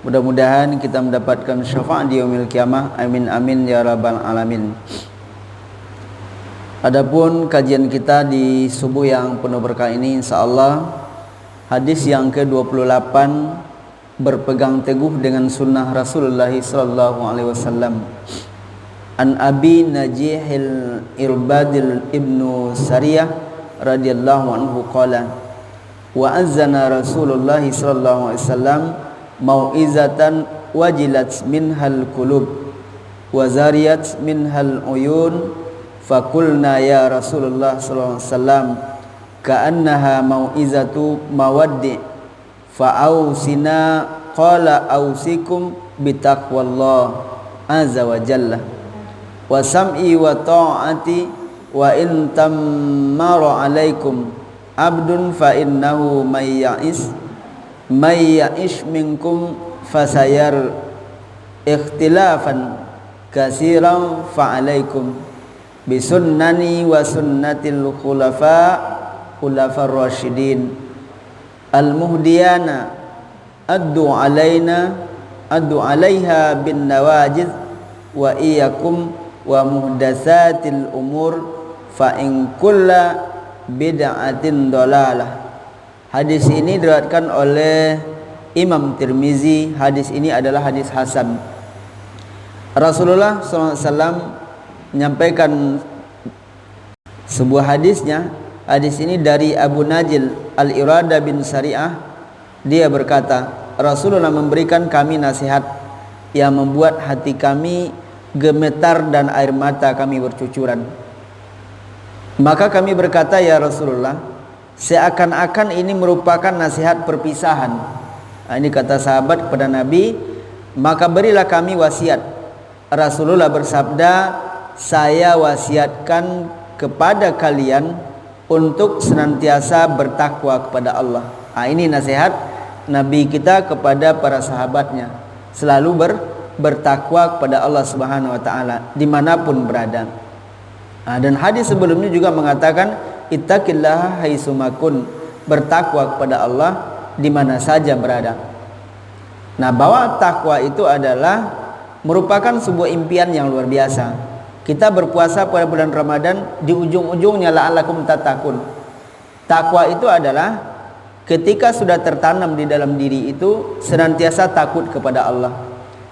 Mudah-mudahan kita mendapatkan syafaat di yaumil qiyamah. Amin amin ya rabbal alamin. Adapun kajian kita di subuh yang penuh berkah ini insyaallah hadis yang ke-28 berpegang teguh dengan sunnah Rasulullah sallallahu alaihi wasallam. An Abi Najihil Irbadil ibnu Sariyah radhiyallahu anhu qala wa azana Rasulullah sallallahu alaihi wasallam mau'izatan wajilat minhal qulub wa zariyat minhal uyun faqulna ya Rasulullah sallallahu alaihi wasallam ka'annaha mau'izatu mawaddi fa'ausina qala ausikum bitaqwallah azza wa jalla wa sam'i wa ta'ati wa in tammara alaikum abdun fa innahu may ya'ish minkum fasayar ikhtilafan katsiran fa alaikum bisunnani wa sunnatil khulafar rasyidin al muhdiyana addu alaiha bin nawajiz wa iyyakum wa muhdatsatil umur fa in kulla bid'atin dalalah. Hadis ini diriwayatkan oleh Imam Tirmizi. Hadis ini adalah hadis hasan. Rasulullah SAW menyampaikan sebuah hadisnya. Hadis ini dari Abu Najil Al-Irada bin Sari'ah. Dia berkata, Rasulullah memberikan kami nasihat yang membuat hati kami gemetar dan air mata kami bercucuran. Maka kami berkata, ya Rasulullah, seakan-akan ini merupakan nasihat perpisahan. Ini kata sahabat kepada Nabi, maka berilah kami wasiat. Rasulullah bersabda, saya wasiatkan kepada kalian untuk senantiasa bertakwa kepada Allah. Ini nasihat Nabi kita kepada para sahabatnya, selalu bertakwa kepada Allah Subhanahu wa taala dimanapun berada. Dan hadis sebelumnya juga mengatakan ittaqillaha haitsumakun, bertakwa kepada Allah di mana saja berada. Nah, bahwa takwa itu adalah merupakan sebuah impian yang luar biasa. Kita berpuasa pada bulan Ramadan, di ujung-ujungnya la'allakum tattaqun. Takwa itu adalah ketika sudah tertanam di dalam diri itu senantiasa takut kepada Allah.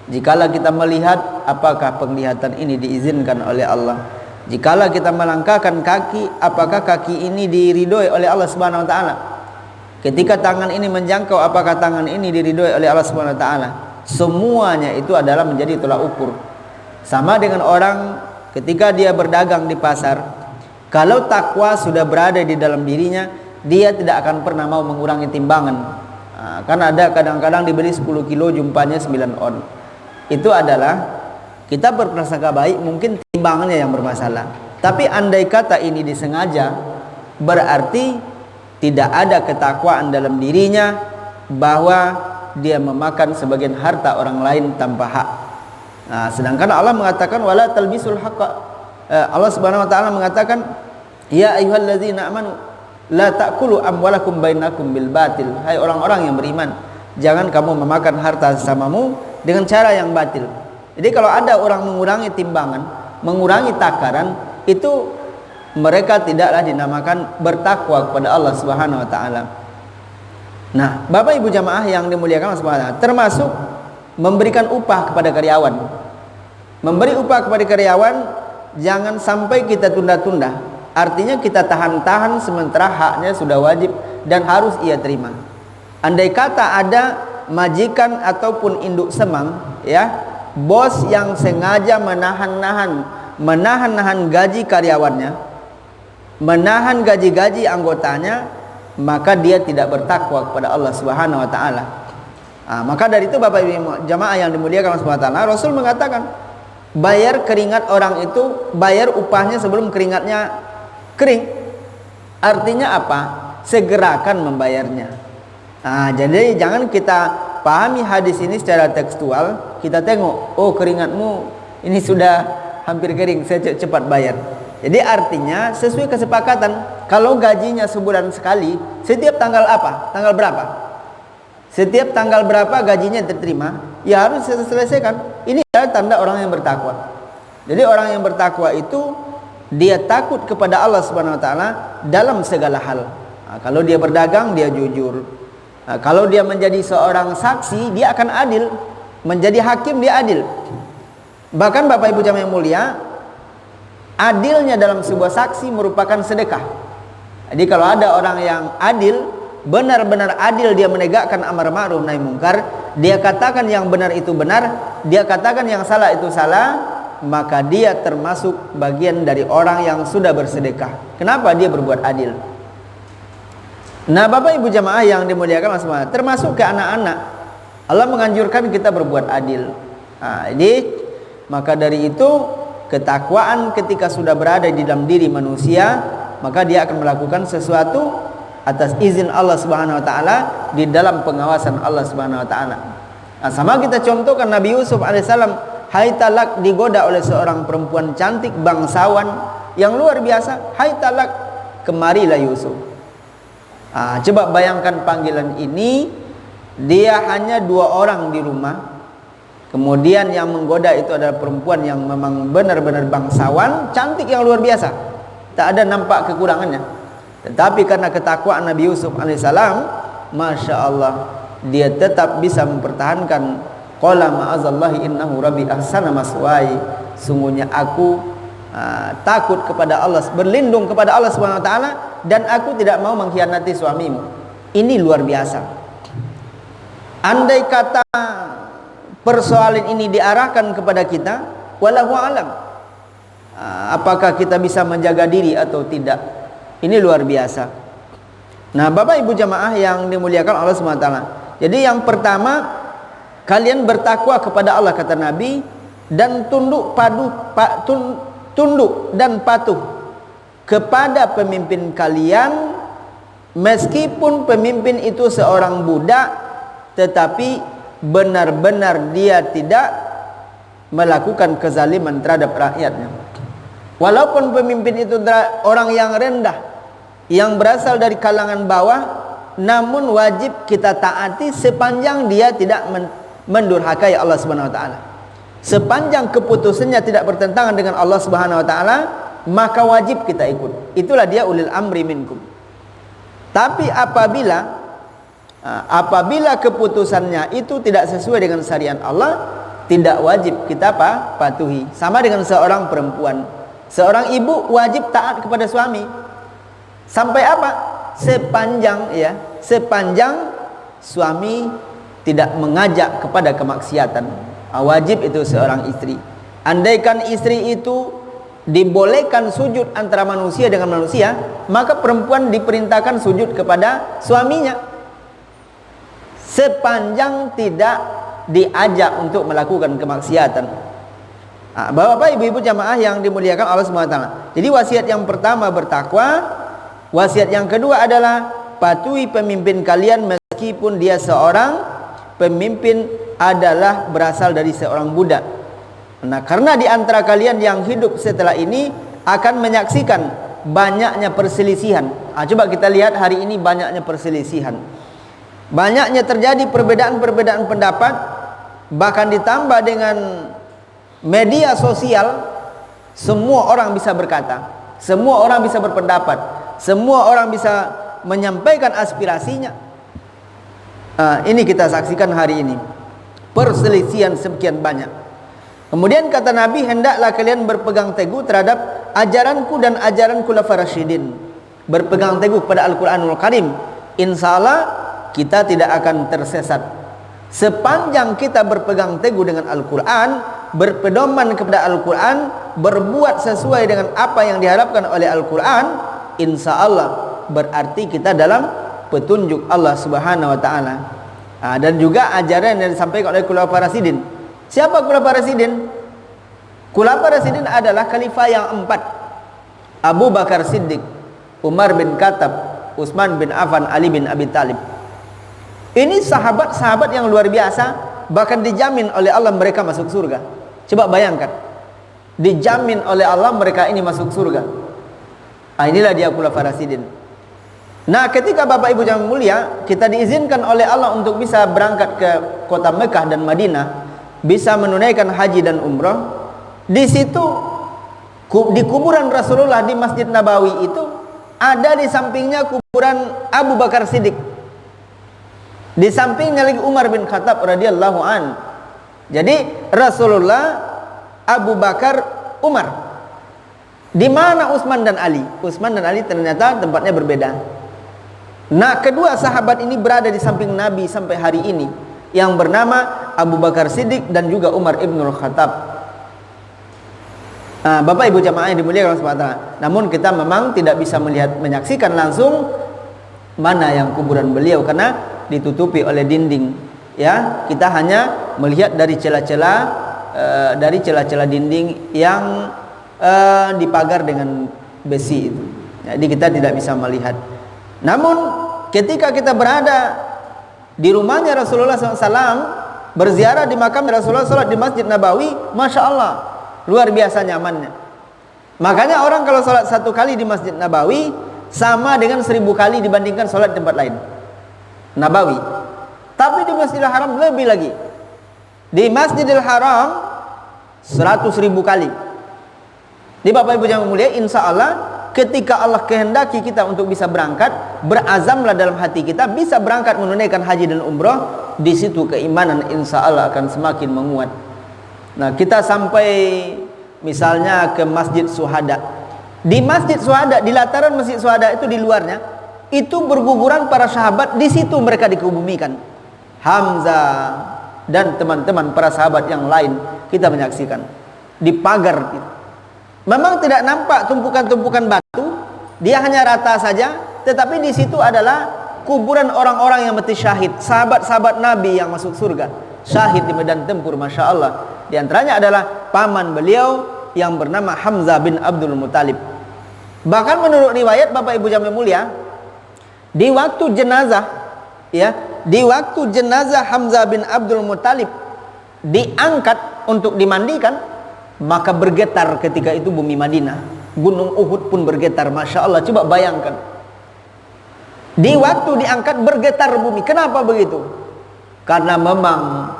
Jikalau kita melihat, apakah penglihatan ini diizinkan oleh Allah? Jikalau kita melangkahkan kaki, apakah kaki ini diridhoi oleh Allah Subhanahu wa taala? Ketika tangan ini menjangkau, apakah tangan ini diridhoi oleh Allah Subhanahu wa taala? Semuanya itu adalah menjadi tolak ukur. Sama dengan orang ketika dia berdagang di pasar, kalau takwa sudah berada di dalam dirinya, dia tidak akan pernah mau mengurangi timbangan. Kan ada kadang-kadang dibeli 10 kilo jumpanya 9 on. Itu adalah kita berprasangka baik, mungkin timbangannya yang bermasalah. Tapi andai kata ini disengaja, berarti tidak ada ketakwaan dalam dirinya, bahwa dia memakan sebagian harta orang lain tanpa hak. Sedangkan Allah mengatakan wala talbisul haqqa. Allah Subhanahu wa taala mengatakan ya ayyuhallazina amanu la ta'kulu amwalakum bainakum bil batil. Hai orang-orang yang beriman, jangan kamu memakan harta sesamamu dengan cara yang batil. Jadi kalau ada orang mengurangi timbangan, mengurangi takaran, itu mereka tidaklah dinamakan bertakwa kepada Allah Subhanahu wa taala. Nah, Bapak Ibu jamaah yang dimuliakan Allah Subhanahu wa taala, termasuk memberikan upah kepada karyawan. Memberi upah kepada karyawan jangan sampai kita tunda-tunda. Artinya kita tahan-tahan sementara haknya sudah wajib dan harus ia terima. Andai kata ada majikan ataupun induk semang, ya, bos yang sengaja menahan gaji karyawannya, menahan gaji-gaji anggotanya, maka dia tidak bertakwa kepada Allah Subhanahu wa taala. Maka dari itu Bapak Ibu jamaah yang dimuliakan Allah Subhanahu wa taala, Rasul mengatakan, bayar keringat orang itu, bayar upahnya sebelum keringatnya kering. Artinya apa? Segerakan membayarnya. Jadi jangan kita pahami hadis ini secara tekstual, kita tengok, oh keringatmu ini sudah hampir kering, saya cepat bayar. Jadi artinya sesuai kesepakatan, kalau gajinya sebulan sekali, setiap tanggal apa? Tanggal berapa? Setiap tanggal berapa gajinya diterima, ya harus selesaikan. Ini adalah tanda orang yang bertakwa. Jadi orang yang bertakwa itu dia takut kepada Allah Subhanahu wa taala dalam segala hal. Kalau dia berdagang, dia jujur. Kalau dia menjadi seorang saksi, dia akan adil. Menjadi hakim, dia adil. Bahkan Bapak Ibu jamaah yang mulia, adilnya dalam sebuah saksi merupakan sedekah. Jadi kalau ada orang yang adil, benar-benar adil, dia menegakkan amar ma'ruf nahi mungkar, dia katakan yang benar itu benar, dia katakan yang salah itu salah, maka dia termasuk bagian dari orang yang sudah bersedekah. Kenapa? Dia berbuat adil. Nah, Bapak Ibu jamaah yang dimuliakan Allah Subhanahu wa taala, termasuk ke anak-anak, Allah menganjurkan kita berbuat adil. Jadi maka dari itu ketakwaan ketika sudah berada di dalam diri manusia, maka dia akan melakukan sesuatu atas izin Allah Subhanahu wa taala, di dalam pengawasan Allah Subhanahu wa taala. Sama kita contohkan Nabi Yusuf alaihissalam, hai talak, digoda oleh seorang perempuan cantik bangsawan yang luar biasa. Hai talak, kemarilah Yusuf. Coba bayangkan panggilan ini, dia hanya 2 orang di rumah. Kemudian yang menggoda itu adalah perempuan yang memang benar-benar bangsawan, cantik yang luar biasa, tak ada nampak kekurangannya. Tetapi karena ketakwaan Nabi Yusuf alaihissalam, Masya Allah, dia tetap bisa mempertahankan, qala ma'azallahi innahu rabbi ahsana maswai, sungguhnya aku takut kepada Allah, berlindung kepada Allah Subhanahu wa taala, dan aku tidak mau mengkhianati suamimu. Ini luar biasa. Andai kata persoalan ini diarahkan kepada kita, wallahu alam, apakah kita bisa menjaga diri atau tidak? Ini luar biasa. Nah, Bapak Ibu jamaah yang dimuliakan Allah Subhanahu wa taala, jadi yang pertama, kalian bertakwa kepada Allah kata Nabi, dan tunduk dan patuh kepada pemimpin kalian, meskipun pemimpin itu seorang budak, tetapi benar-benar dia tidak melakukan kezaliman terhadap rakyatnya. Walaupun pemimpin itu orang yang rendah, yang berasal dari kalangan bawah, namun wajib kita taati sepanjang dia tidak mendurhakai Allah Subhanahu wa taala. Sepanjang keputusannya tidak bertentangan dengan Allah Subhanahu wa taala, maka wajib kita ikut. Itulah dia ulil amri minkum. Tapi apabila keputusannya itu tidak sesuai dengan syariat Allah, tidak wajib kita patuhi. Sama dengan seorang perempuan, seorang ibu wajib taat kepada suami. Sampai apa? Sepanjang suami tidak mengajak kepada kemaksiatan. Wajib itu seorang istri. Andaikan istri itu dibolehkan sujud antara manusia dengan manusia, maka perempuan diperintahkan sujud kepada suaminya, sepanjang tidak diajak untuk melakukan kemaksiatan. Bapak ibu-ibu jamaah yang dimuliakan Allah Subhanahu wa taala. Jadi wasiat yang pertama bertakwa, wasiat yang kedua adalah patuhi pemimpin kalian meskipun dia seorang pemimpin adalah berasal dari seorang budak. Nah, karena di antara kalian yang hidup setelah ini akan menyaksikan banyaknya perselisihan. Coba kita lihat hari ini banyaknya perselisihan. Banyaknya terjadi perbedaan-perbedaan pendapat, bahkan ditambah dengan media sosial, semua orang bisa berkata, semua orang bisa berpendapat, semua orang bisa menyampaikan aspirasinya. Ini kita saksikan hari ini, perselisihan sekian banyak. Kemudian kata Nabi, hendaklah kalian berpegang teguh terhadap ajaranku dan ajaran khulafaur rasyidin. Berpegang teguh kepada Al-Quranul Karim. Insya Allah kita tidak akan tersesat. Sepanjang kita berpegang teguh dengan Al-Quran, berpedoman kepada Al-Quran, berbuat sesuai dengan apa yang diharapkan oleh Al-Quran, insya Allah berarti kita dalam petunjuk Allah Subhanahu wa Ta'ala. Dan juga ajaran yang disampaikan oleh khulafaur rasyidin. Siapa khulafaur rasyidin? Khulafaur rasyidin adalah khalifah yang 4: Abu Bakar Siddiq, Umar bin Khattab, Utsman bin Affan, Ali bin Abi Thalib. Ini sahabat-sahabat yang luar biasa, bahkan dijamin oleh Allah mereka masuk surga. Coba bayangkan, dijamin oleh Allah mereka ini masuk surga. Inilah dia khulafaur rasyidin. Nah, ketika Bapak Ibu yang mulia, kita diizinkan oleh Allah untuk bisa berangkat ke kota Mekah dan Madinah, bisa menunaikan haji dan umrah. Di situ, di kuburan Rasulullah di Masjid Nabawi itu, ada di sampingnya kuburan Abu Bakar Siddiq, di sampingnya lagi Umar bin Khattab radhiyallahu an. Jadi Rasulullah, Abu Bakar, Umar. Di mana Utsman dan Ali? Utsman dan Ali ternyata tempatnya berbeda. Nah, kedua sahabat ini berada di samping Nabi sampai hari ini, yang bernama Abu Bakar Siddiq dan juga Umar ibnul Khattab. Bapak Ibu jamaah yang dimuliakan Allah Subhanahu wa Ta'ala. Namun kita memang tidak bisa menyaksikan langsung mana yang kuburan beliau karena ditutupi oleh dinding. Ya, kita hanya melihat dari celah-celah dinding yang dipagar dengan besi itu. Jadi kita tidak bisa melihat. Namun ketika kita berada di rumahnya Rasulullah SAW, berziarah di makam Rasulullah, sholat di Masjid Nabawi, Masya Allah, luar biasa nyamannya. Makanya orang kalau sholat 1 kali di Masjid Nabawi sama dengan 1000 kali dibandingkan sholat di tempat lain. Nabawi. Tapi di Masjidil Haram lebih lagi. Di Masjidil Haram 100.000 kali. Di Bapak Ibu yang mulia, insya Allah ketika Allah kehendaki kita untuk bisa berangkat, berazamlah dalam hati kita bisa berangkat menunaikan haji dan umrah. Di situ keimanan insya Allah akan semakin menguat. Nah, kita sampai misalnya ke Masjid Syuhada. Di Masjid Syuhada, di lataran Masjid Syuhada itu di luarnya, itu berguguran para sahabat. Di situ mereka dikebumikan. Hamzah dan teman-teman para sahabat yang lain kita menyaksikan di pagar itu. Memang tidak nampak tumpukan-tumpukan batu, dia hanya rata saja, tetapi di situ adalah kuburan orang-orang yang mati syahid, sahabat-sahabat Nabi yang masuk surga, syahid di medan tempur, Masya Allah. Di antaranya adalah paman beliau yang bernama Hamzah bin Abdul Muttalib. Bahkan menurut riwayat Bapak Ibu jamaah mulia, di waktu jenazah, di waktu jenazah Hamzah bin Abdul Muttalib diangkat untuk dimandikan, maka bergetar ketika itu bumi Madinah. Gunung Uhud pun bergetar, Masya Allah. Coba bayangkan, di waktu diangkat bergetar bumi. Kenapa begitu? Karena memang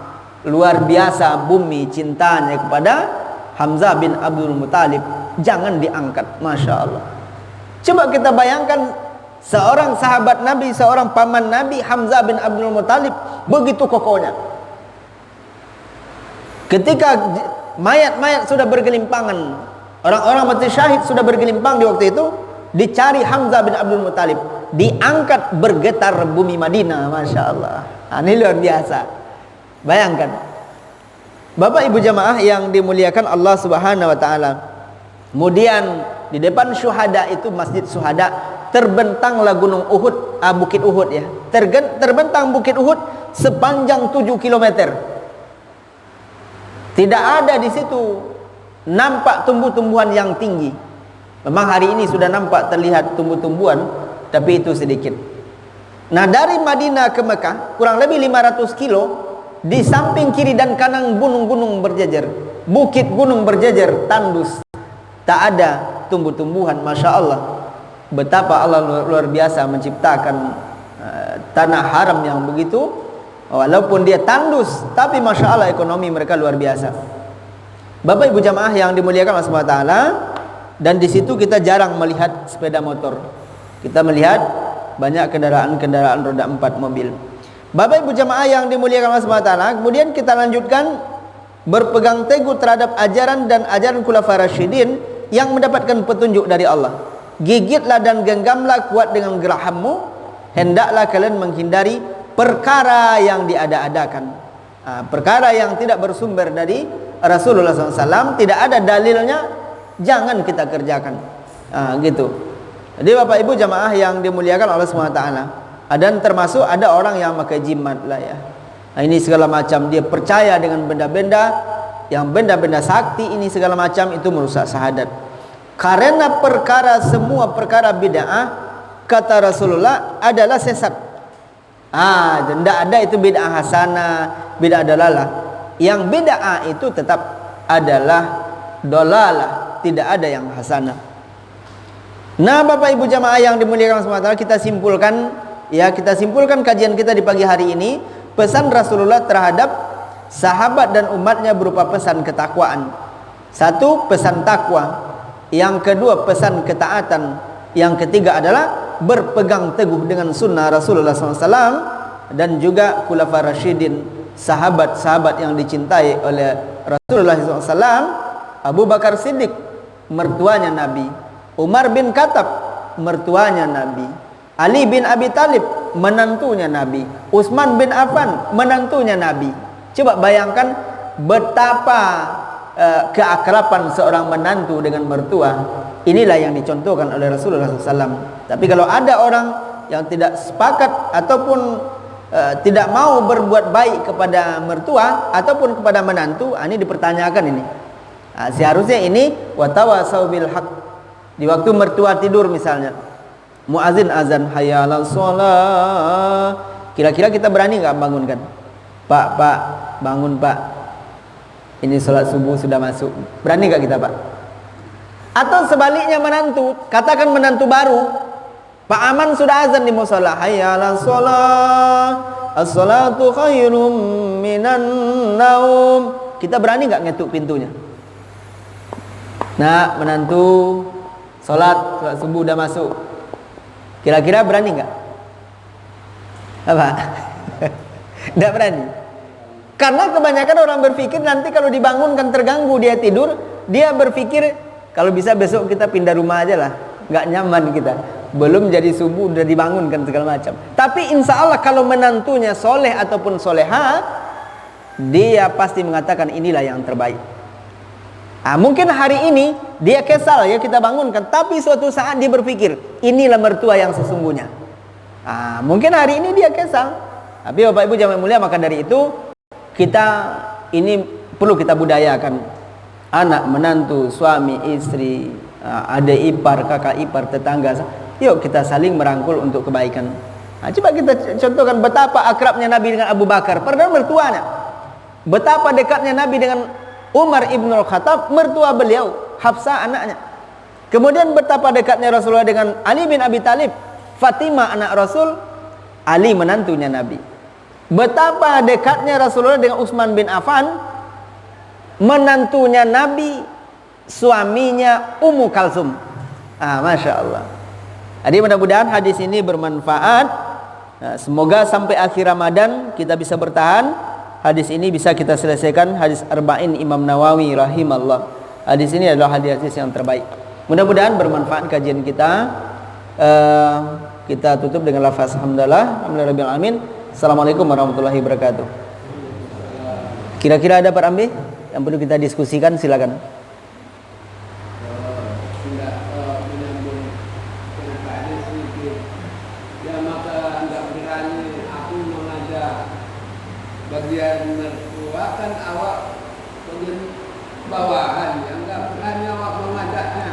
luar biasa bumi cintanya kepada Hamzah bin Abdul Muttalib. Jangan diangkat, Masya Allah. Coba kita bayangkan, seorang sahabat Nabi, seorang paman Nabi, Hamzah bin Abdul Muttalib, begitu kokohnya. Ketika mayat-mayat sudah bergelimpangan, orang-orang mati syahid sudah bergelimpang di waktu itu, dicari Hamzah bin Abdul Muttalib, diangkat bergetar bumi Madinah, Masya Allah. Ini luar biasa. Bayangkan, Bapak Ibu jamaah yang dimuliakan Allah Subhanahu wa Ta'ala. Kemudian di depan syuhada itu, Masjid Syuhada, terbentanglah gunung Uhud, bukit Uhud ya. Terbentang bukit Uhud sepanjang 7 km. Tidak ada di situ nampak tumbuh-tumbuhan yang tinggi. Memang hari ini sudah nampak terlihat tumbuh-tumbuhan, tapi itu sedikit. Nah, dari Madinah ke Mekah kurang lebih 500 kilo. Di samping kiri dan kanan gunung-gunung berjejer, bukit gunung berjejer, tandus, tak ada tumbuh-tumbuhan, Masya Allah. betapa Allah luar biasa menciptakan tanah haram yang begitu. Walaupun dia tandus, tapi Masya Allah ekonomi mereka luar biasa. Bapak Ibu jamaah yang dimuliakan Allah SWT, dan di situ kita jarang melihat sepeda motor. Kita melihat banyak kendaraan-kendaraan roda 4 mobil. Bapak Ibu jamaah yang dimuliakan Allah SWT, kemudian kita lanjutkan berpegang teguh terhadap ajaran dan ajaran Khulafaur Rasyidin yang mendapatkan petunjuk dari Allah. Gigitlah dan genggamlah kuat dengan gerahammu, hendaklah kalian menghindari perkara yang diada-adakan, perkara yang tidak bersumber dari Rasulullah SAW, tidak ada dalilnya, jangan kita kerjakan. Gitu. Jadi Bapak Ibu jamaah yang dimuliakan Allah SWT, dan termasuk ada orang yang pakai jimat lah ya. Ini segala macam, dia percaya dengan benda-benda yang benda-benda sakti ini segala macam, itu merusak syahadat. Karena semua perkara bid'ah, kata Rasulullah, adalah sesat. Tidak ada itu bid'ah hasanah, bid'ah dalalah. Yang bid'ah itu tetap adalah dalalah, tidak ada yang hasanah. Nah, Bapak Ibu jamaah yang dimuliakan Allah SWT, kita simpulkan kajian kita di pagi hari ini. Pesan Rasulullah terhadap sahabat dan umatnya berupa pesan ketakwaan. Satu, pesan takwa. Yang kedua, pesan ketaatan. Yang ketiga adalah berpegang teguh dengan sunnah Rasulullah SAW, dan juga Khulafaur Rasyidin, sahabat-sahabat yang dicintai oleh Rasulullah SAW. Abu Bakar Siddiq, mertuanya Nabi. Umar bin Khattab, mertuanya Nabi. Ali bin Abi Thalib, menantunya Nabi. Utsman bin Affan, menantunya Nabi. Coba bayangkan betapa keakraban seorang menantu dengan mertua. Inilah yang dicontohkan oleh Rasulullah SAW. Tapi kalau ada orang yang tidak sepakat ataupun tidak mau berbuat baik kepada mertua ataupun kepada menantu, ini dipertanyakan ini. Seharusnya ini watawasau bil haq. Di waktu mertua tidur misalnya, muazin azan hayya 'alas shalah, kira-kira kita berani nggak bangunkan? Pak, bangun Pak, ini sholat subuh sudah masuk. Berani nggak kita Pak? Atau sebaliknya menantu, katakan menantu baru, Pak Aman sudah azan di mushola, hayya 'alas shalah, as-salatu khairum minan naum. Kita berani nggak ngetuk pintunya? Nah, menantu sholat subuh udah masuk. Kira-kira berani nggak? Apa? Nggak berani. Karena kebanyakan orang berpikir nanti kalau dibangunkan terganggu dia tidur, dia berpikir kalau bisa besok kita pindah rumah aja lah, nggak nyaman kita. Belum jadi subuh udah dibangunkan segala macam. Tapi insya Allah kalau menantunya soleh ataupun soleha, dia pasti mengatakan inilah yang terbaik. Mungkin hari ini dia kesal ya kita bangunkan, tapi suatu saat dia berpikir inilah mertua yang sesungguhnya. Mungkin hari ini dia kesal, tapi Bapak Ibu jamaah mulia, maka dari itu kita ini perlu kita budayakan. Anak, menantu, suami, istri, adik ipar, kakak ipar, tetangga, yuk kita saling merangkul untuk kebaikan. Coba kita contohkan betapa akrabnya Nabi dengan Abu Bakar, padahal mertuanya. Betapa dekatnya Nabi dengan Umar ibn al-Khattab, mertua beliau, Hafsah anaknya. Kemudian betapa dekatnya Rasulullah dengan Ali bin Abi Thalib, Fatimah anak Rasul, Ali menantunya Nabi. Betapa dekatnya Rasulullah dengan Utsman bin Affan, menantunya Nabi, suaminya Ummu Kalsum. Masya Allah. Jadi mudah-mudahan hadis ini bermanfaat. Semoga sampai akhir Ramadan kita bisa bertahan. Hadis ini bisa kita selesaikan, hadis Arba'in Imam Nawawi rahimallah. Hadis ini adalah hadis yang terbaik. Mudah-mudahan bermanfaat kajian kita. Kita tutup dengan lafaz hamdalah, alhamdulillahirabbil alamin. Assalamualaikum warahmatullahi wabarakatuh. Kira-kira ada Pak Rambi yang perlu kita diskusikan, silakan. Bagian mertua kan awak bagian bawahan, yang nggak berani awak mengajaknya.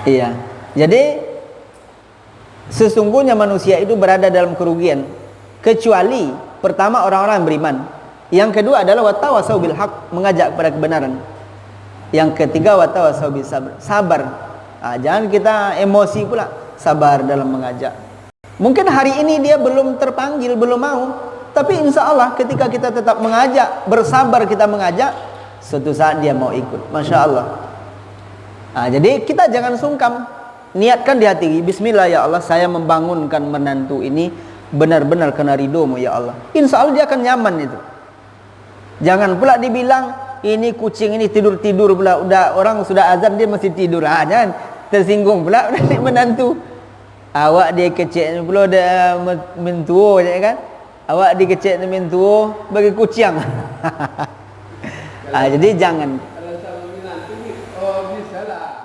Iya. Jadi sesungguhnya manusia itu berada dalam kerugian, kecuali pertama orang-orang yang beriman. Yang kedua adalah watawasau bil haq, mengajak kepada kebenaran. Yang ketiga watawasau bis sabr. Sabar. Jangan kita emosi pula. Sabar dalam mengajak. Mungkin hari ini dia belum terpanggil, belum mau, tapi insya Allah ketika kita tetap mengajak, bersabar kita mengajak, suatu saat dia mau ikut. Masya Allah. Jadi kita jangan sungkan. Niatkan di hati, bismillah ya Allah, saya membangunkan menantu ini benar-benar kena ridhomu ya Allah. Insya Allah dia akan nyaman itu. Jangan pula dibilang ini kucing ini tidur-tidur pula, udah orang sudah azan dia masih tidur. Jangan tersinggung pula dari menantu. Awak dia kecil pula dah mentua je kan. Awak dia kecil mentua bagi kucing. Jadi jangan. Kalau sama menantu ni, oh bisa lah.